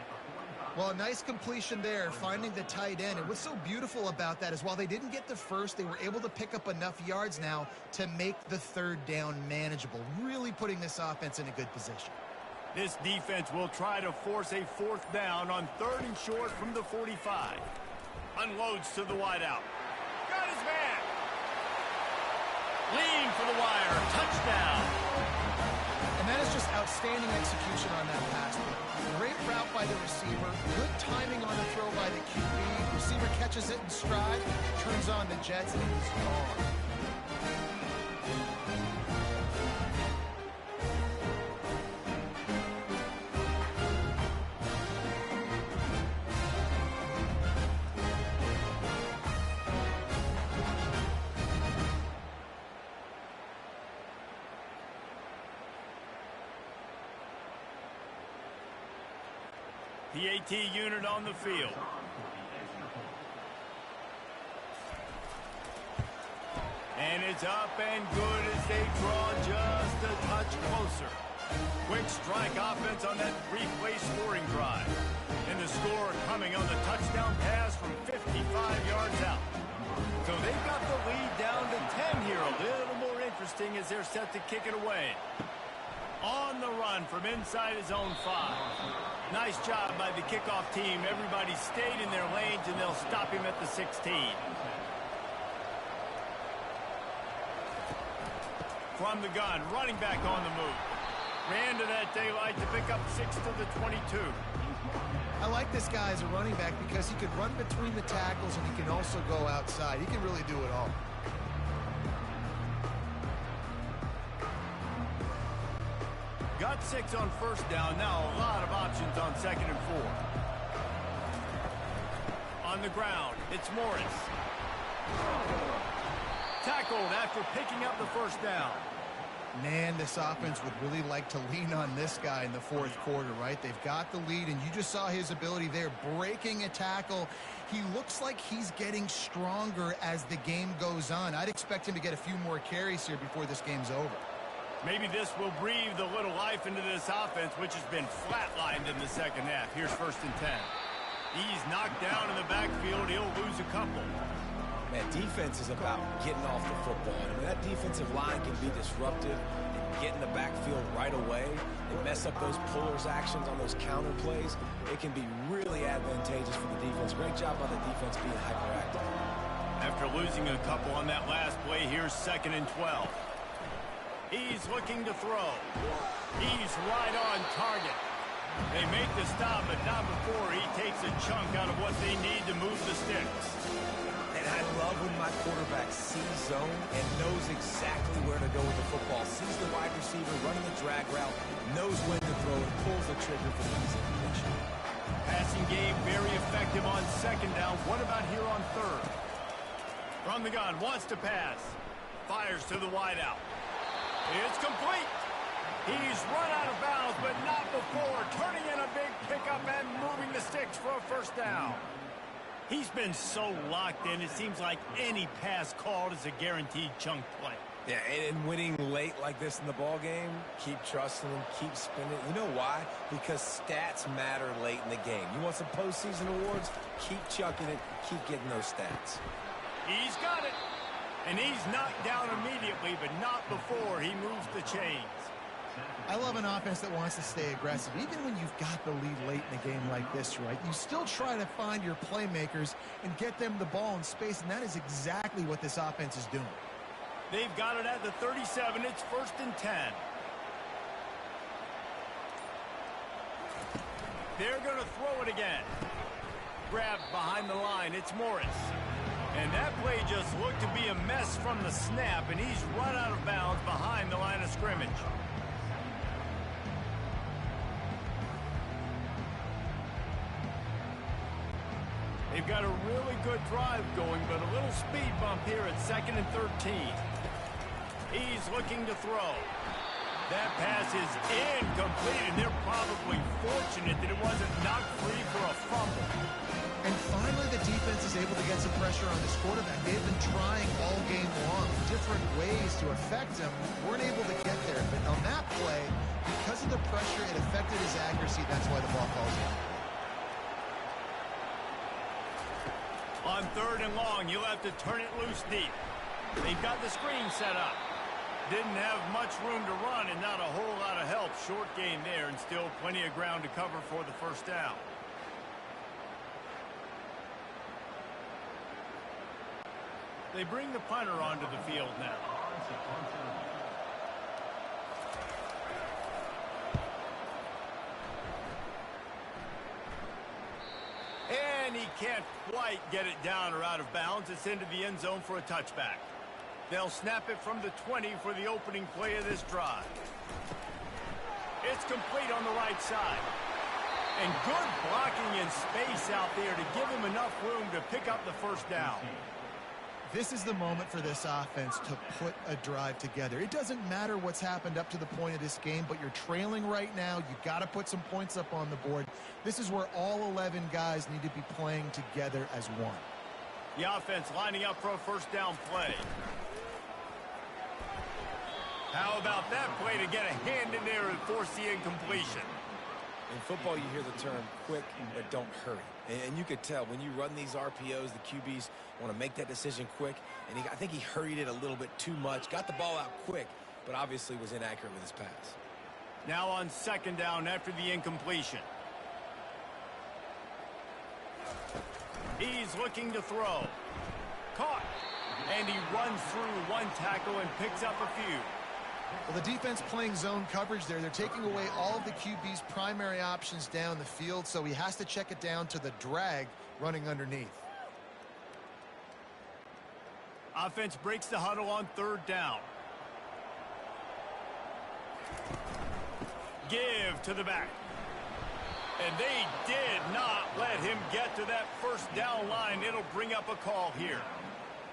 Well, a nice completion there, finding the tight end. And what's so beautiful about that is while they didn't get the first, they were able to pick up enough yards now to make the third down manageable, really putting this offense in a good position. This defense will try to force a fourth down on 3rd and short from the 45. Unloads to the wideout. Got his man. Lean for the wire. Touchdown. And that is just outstanding execution on that pass play. Great route by the receiver. Good timing on the throw by the QB. Receiver catches it in stride, turns on the jets, and he's gone. The AT unit on the field. And it's up and good as they draw just a touch closer. Quick strike offense on that 3-play scoring drive. And the score coming on the touchdown pass from 55 yards out. So they've got the lead down to 10 here. A little more interesting as they're set to kick it away. On the run from inside his own 5. Nice job by the kickoff team. Everybody stayed in their lanes, and they'll stop him at the 16. From the gun, running back on the move. Ran to that daylight to pick up 6 to the 22. I like this guy as a running back because he can run between the tackles and he can also go outside. He can really do it all. Got 6 on first down. Now a lot of options on 2nd and 4. On the ground, it's Morris. Tackled after picking up the first down. Man, this offense would really like to lean on this guy in the fourth quarter, right? They've got the lead, and you just saw his ability there, breaking a tackle. He looks like he's getting stronger as the game goes on. I'd expect him to get a few more carries here before this game's over. Maybe this will breathe a little life into this offense, which has been flatlined in the second half. Here's 1st and 10. He's knocked down in the backfield. He'll lose a couple. Man, defense is about getting off the football. I mean, that defensive line can be disruptive and get in the backfield right away and mess up those pullers actions on those counter plays. It can be really advantageous for the defense. Great job by the defense being hyperactive. After losing a couple on that last play, here's 2nd and 12. He's looking to throw. He's right on target. They make the stop, but not before he takes a chunk out of what they need to move the sticks. And I love when my quarterback sees zone and knows exactly where to go with the football. Sees the wide receiver running the drag route, knows when to throw, and pulls the trigger for the easy completion. Passing game very effective on 2nd down. What about here on 3rd? From the gun, wants to pass. Fires to the wideout. It's complete. He's run out of bounds, but not before. Turning in a big pickup and moving the sticks for a first down. He's been so locked in, it seems like any pass called is a guaranteed chunk play. Yeah, and winning late like this in the ball game, keep trusting him, keep spinning. You know why? Because stats matter late in the game. You want some postseason awards? Keep chucking it, keep getting those stats. He's got it. And he's knocked down immediately, but not before he moves the chains. I love an offense that wants to stay aggressive. Even when you've got the lead late in a game like this, right, you still try to find your playmakers and get them the ball in space, and that is exactly what this offense is doing. They've got it at the 37. It's 1st and 10. They're going to throw it again. Grabbed behind the line. It's Morris. And that play just looked to be a mess from the snap, and he's run out of bounds behind the line of scrimmage. They've got a really good drive going, but a little speed bump here at 2nd and 13. He's looking to throw. That pass is incomplete, and they're probably fortunate that it wasn't knocked free for a fumble. And finally, the defense is able to get some pressure on this quarterback. They've been trying all game long different ways to affect him. Weren't able to get there, but on that play, because of the pressure, it affected his accuracy. That's why the ball falls in. On 3rd and long, you'll have to turn it loose deep. They've got the screen set up. Didn't have much room to run and not a whole lot of help. Short gain there and still plenty of ground to cover for the 1st down. They bring the punter onto the field now. And he can't quite get it down or out of bounds. It's into the end zone for a touchback. They'll snap it from the 20 for the opening play of this drive. It's complete on the right side. And good blocking in space out there to give him enough room to pick up the 1st down. This is the moment for this offense to put a drive together. It doesn't matter what's happened up to the point of this game, but you're trailing right now. You've got to put some points up on the board. This is where all 11 guys need to be playing together as one. The offense lining up for a 1st down play. How about that play to get a hand in there and force the incompletion? In football, you hear the term quick, but don't hurry. And you could tell when you run these RPOs, the QBs want to make that decision quick. And I think he hurried it a little bit too much. Got the ball out quick, but obviously was inaccurate with his pass. Now on 2nd down after the incompletion. He's looking to throw. Caught. And he runs through one tackle and picks up a few. Well, the defense playing zone coverage there. They're taking away all of the QB's primary options down the field, so he has to check it down to the drag running underneath. Offense breaks the huddle on 3rd down. Give to the back. And they did not let him get to that 1st down line. It'll bring up a call here.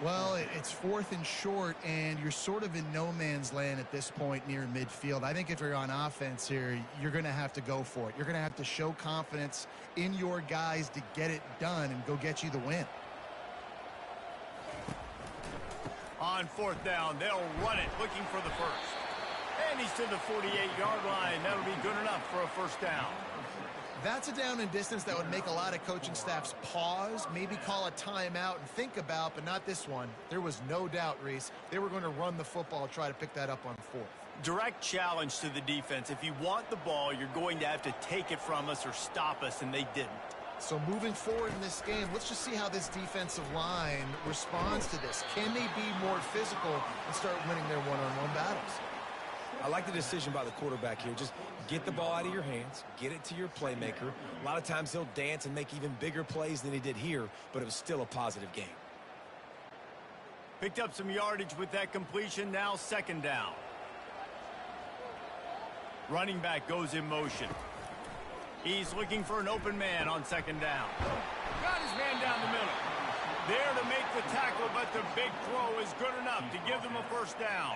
Well, it's 4th and short, and you're sort of in no man's land at this point near midfield. I think if you're on offense here, you're going to have to go for it. You're going to have to show confidence in your guys to get it done and go get you the win. On 4th down, they'll run it, looking for the 1st. And he's to the 48-yard line. That'll be good enough for a 1st down. That's a down and distance that would make a lot of coaching staffs pause, maybe call a timeout and think about, but not this one. There was no doubt, Reese, they were going to run the football, try to pick that up on 4th. Direct challenge to the defense. If you want the ball, you're going to have to take it from us or stop us, and they didn't. So moving forward in this game, let's just see how this defensive line responds to this. Can they be more physical and start winning their one-on-one battles? I like the decision by the quarterback here. Just get the ball out of your hands, get it to your playmaker. A lot of times he'll dance and make even bigger plays than he did here, but it was still a positive game. Picked up some yardage with that completion. Now 2nd down. Running back goes in motion. He's looking for an open man on 2nd down. Got his man down the middle. There to make the tackle, but the big throw is good enough to give them a 1st down.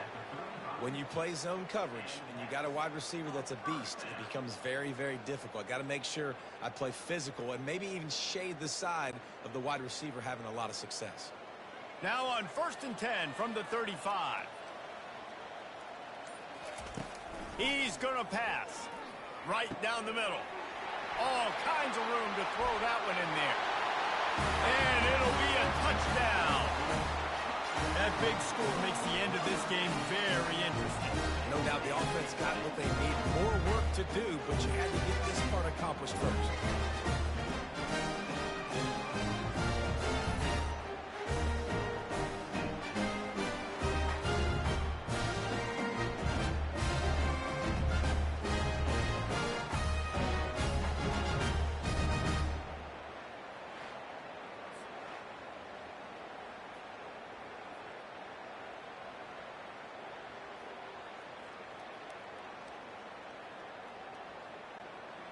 When you play zone coverage and you got a wide receiver that's a beast, it becomes very, very difficult. I got to make sure I play physical and maybe even shade the side of the wide receiver having a lot of success. Now on 1st and 10 from the 35. He's going to pass. Right down the middle. All kinds of room to throw that one in there. And it'll be a touchdown. That big score makes the end of this game very interesting. No doubt the offense got what they need. More work to do, but you had to get this part accomplished first.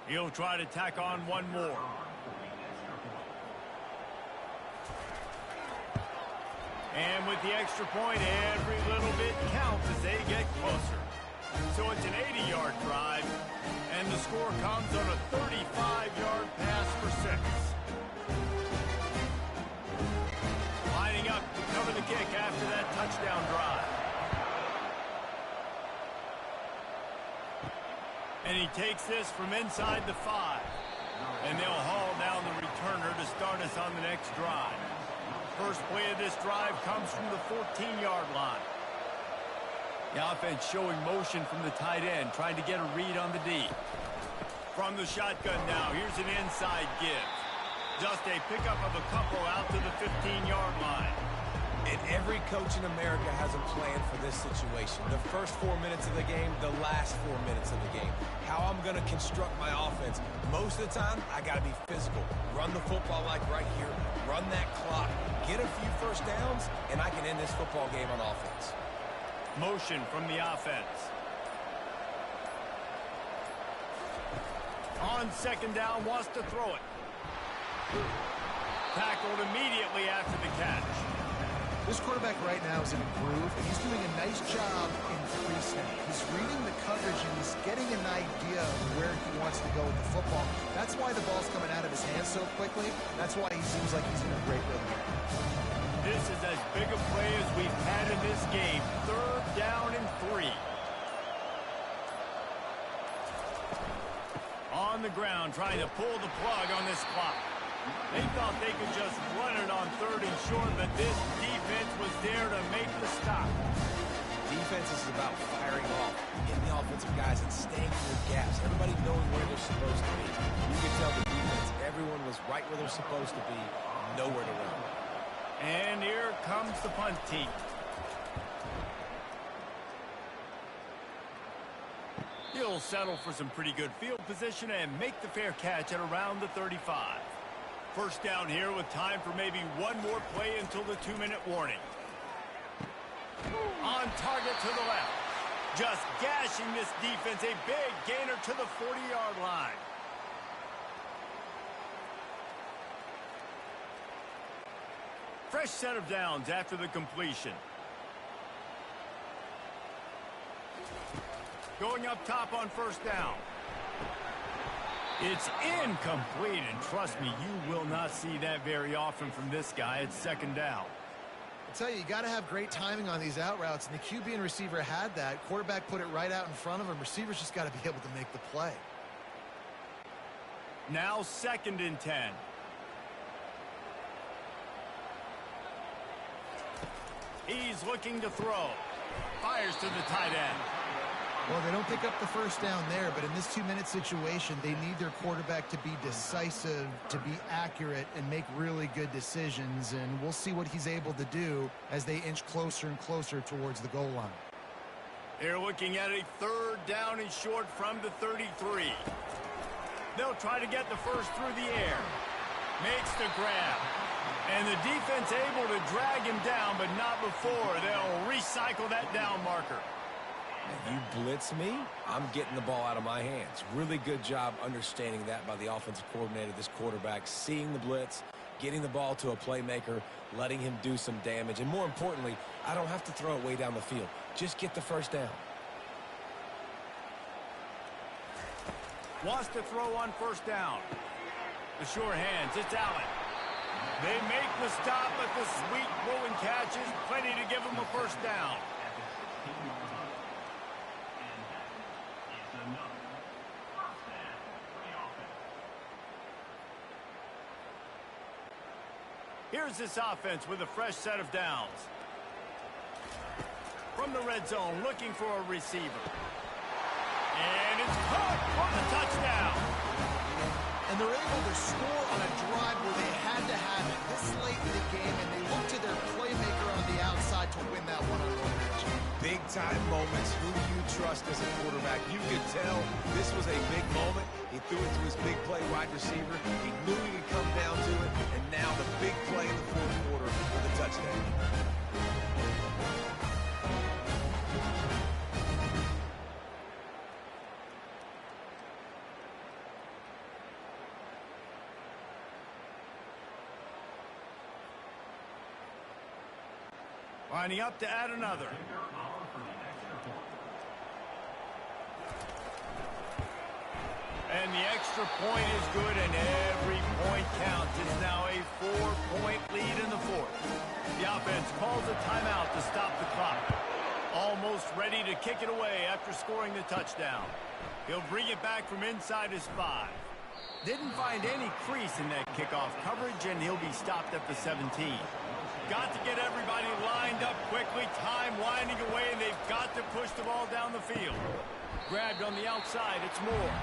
He'll try to tack on one more. And with the extra point, every little bit counts as they get closer. So it's an 80-yard drive, and the score comes on a 35-yard pass for 6. Lining up to cover the kick after that touchdown drive. And he takes this from inside the 5. And they'll haul down the returner to start us on the next drive. First play of this drive comes from the 14-yard line. The offense showing motion from the tight end, trying to get a read on the D. From the shotgun now, here's an inside give. Just a pickup of a couple out to the 15-yard line. And every coach in America has a plan for this situation. The first 4 minutes of the game, the last 4 minutes of the game. How I'm going to construct my offense. Most of the time, I got to be physical. Run the football like right here. Run that clock. Get a few first downs, and I can end this football game on offense. Motion from the offense. On second down, wants to throw it. Tackled immediately after the catch. This quarterback right now is in a groove, and he's doing a nice job increasing. He's reading the coverage, and he's getting an idea of where he wants to go with the football. That's why the ball's coming out of his hands so quickly. That's why he seems like he's in a great rhythm. This is as big a play as we've had in this game. 3rd down and 3. On the ground, trying to pull the plug on this clock. They thought they could just run it on 3rd and short, but this defense was there to make the stop. Defense is about firing off, getting the offensive guys and staying in their gaps. Everybody knowing where they're supposed to be. You can tell the defense, everyone was right where they're supposed to be, nowhere to run. And here comes the punt team. He'll settle for some pretty good field position and make the fair catch at around the 35. First down here with time for maybe one more play until the 2-minute warning. On target to the left. Just gashing this defense. A big gainer to the 40-yard line. Fresh set of downs after the completion. Going up top on first down. It's incomplete, and trust me, you will not see that very often from this guy. It's 2nd down. I tell you, you got to have great timing on these out routes, and the QB and receiver had that. Quarterback put it right out in front of him. Receivers just got to be able to make the play. Now 2nd and 10. He's looking to throw. Fires to the tight end. Well, they don't pick up the first down there, but in this 2-minute situation, they need their quarterback to be decisive, to be accurate, and make really good decisions. And we'll see what he's able to do as they inch closer and closer towards the goal line. They're looking at a 3rd down and short from the 33. They'll try to get the first through the air. Makes the grab. And the defense able to drag him down, but not before. They'll recycle that down marker. You blitz me, I'm getting the ball out of my hands. Really good job understanding that by the offensive coordinator, this quarterback, seeing the blitz, getting the ball to a playmaker, letting him do some damage. And more importantly, I don't have to throw it way down the field. Just get the first down. Wants to throw on first down. The sure hands, it's Allen. They make the stop, but the sweet rolling catch is plenty to give them a first down. Here's this offense with a fresh set of downs. From the red zone, looking for a receiver. And it's caught for the touchdown. And they're able to score on a drive where they had to have it this late in the game, and they look to their playmaker on the outside to win that one-on-one match. Big-time moments. Who do you trust as a quarterback? You could tell this was a big moment. He threw it to his big play wide receiver. He knew he could come down to it, and now the big play in the fourth quarter for the touchdown. Lining up to add another. And the extra point is good, and every point counts. It's now a 4-point lead in the fourth. The offense calls a timeout to stop the clock. Almost ready to kick it away after scoring the touchdown. He'll bring it back from inside his 5. Didn't find any crease in that kickoff coverage, and he'll be stopped at the 17. Got to get everybody lined up quickly. Time winding away, and they've got to push the ball down the field. Grabbed on the outside, it's Moore.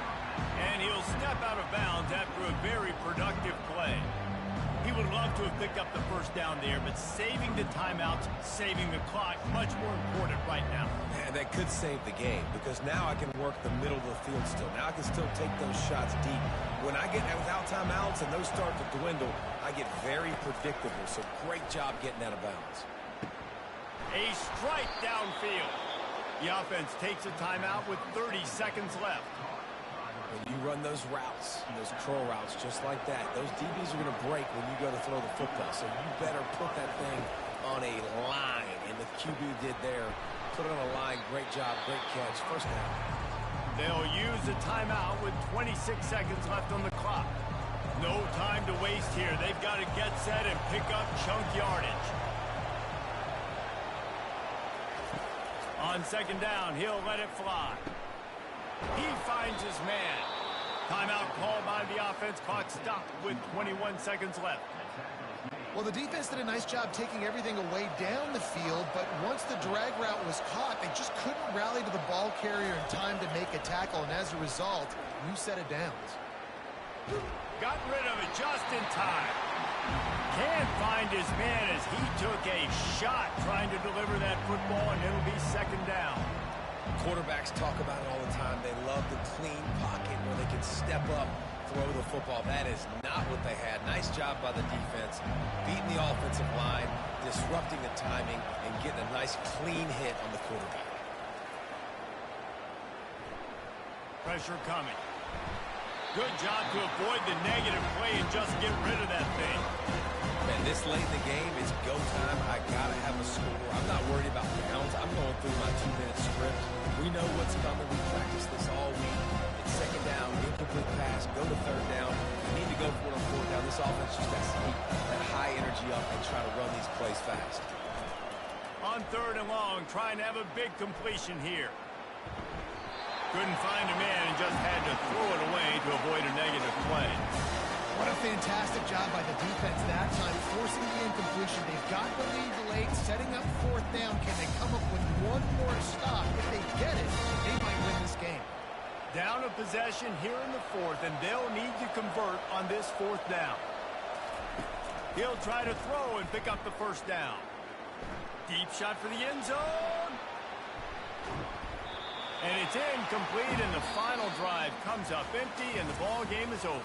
And he'll step out of bounds after a very productive play. He would love to have picked up the first down there, but saving the timeouts, saving the clock, much more important right now. And that could save the game, because now I can work the middle of the field still. Now I can still take those shots deep. When I get without timeouts and those start to dwindle, I get very predictable. So great job getting out of bounds. A strike downfield. The offense takes a timeout with 30 seconds left. When you run those routes, those curl routes just like that, those DBs are going to break when you go to throw the football. So you better put that thing on a line. And the QB did there. Put it on a line. Great job. Great catch. First down. They'll use a timeout with 26 seconds left on the clock. No time to waste here. They've got to get set and pick up chunk yardage. On second down, he'll let it fly. He finds his man. Timeout called by the offense. Clock stopped with 21 seconds left. Well, the defense did a nice job taking everything away down the field, but once the drag route was caught, they just couldn't rally to the ball carrier in time to make a tackle, and as a result, new set of downs. Got rid of it just in time. Can't find his man as he took a shot trying to deliver that football, and it'll be second down. Quarterbacks talk about it all the time. They love the clean pocket where they can step up, throw the football. That is not what they had. Nice job by the defense, beating the offensive line, disrupting the timing, and getting a nice clean hit on the quarterback. Pressure coming. Good job to avoid the negative play and just get rid of that thing. Man, this late in the game, it's go time. I gotta have a score. I'm not worried about downs. I'm going through my 2-minute script. We know what's coming. We practiced this all week. It's second down, incomplete pass, go to third down. You need to go for it on fourth down. This offense just has to keep that high energy up and try to run these plays fast. On third and long, trying to have a big completion here. Couldn't find a man and just had to throw it away to avoid a negative play. What a fantastic job by the defense that time, forcing the incompletion. They've got the lead late, setting up fourth down. Can they come up with one more stop? If they get it, they might win this game. Down a possession here in the fourth, and they'll need to convert on this fourth down. He'll try to throw and pick up the first down. Deep shot for the end zone. And it's incomplete, and the final drive comes up empty, and the ball game is over.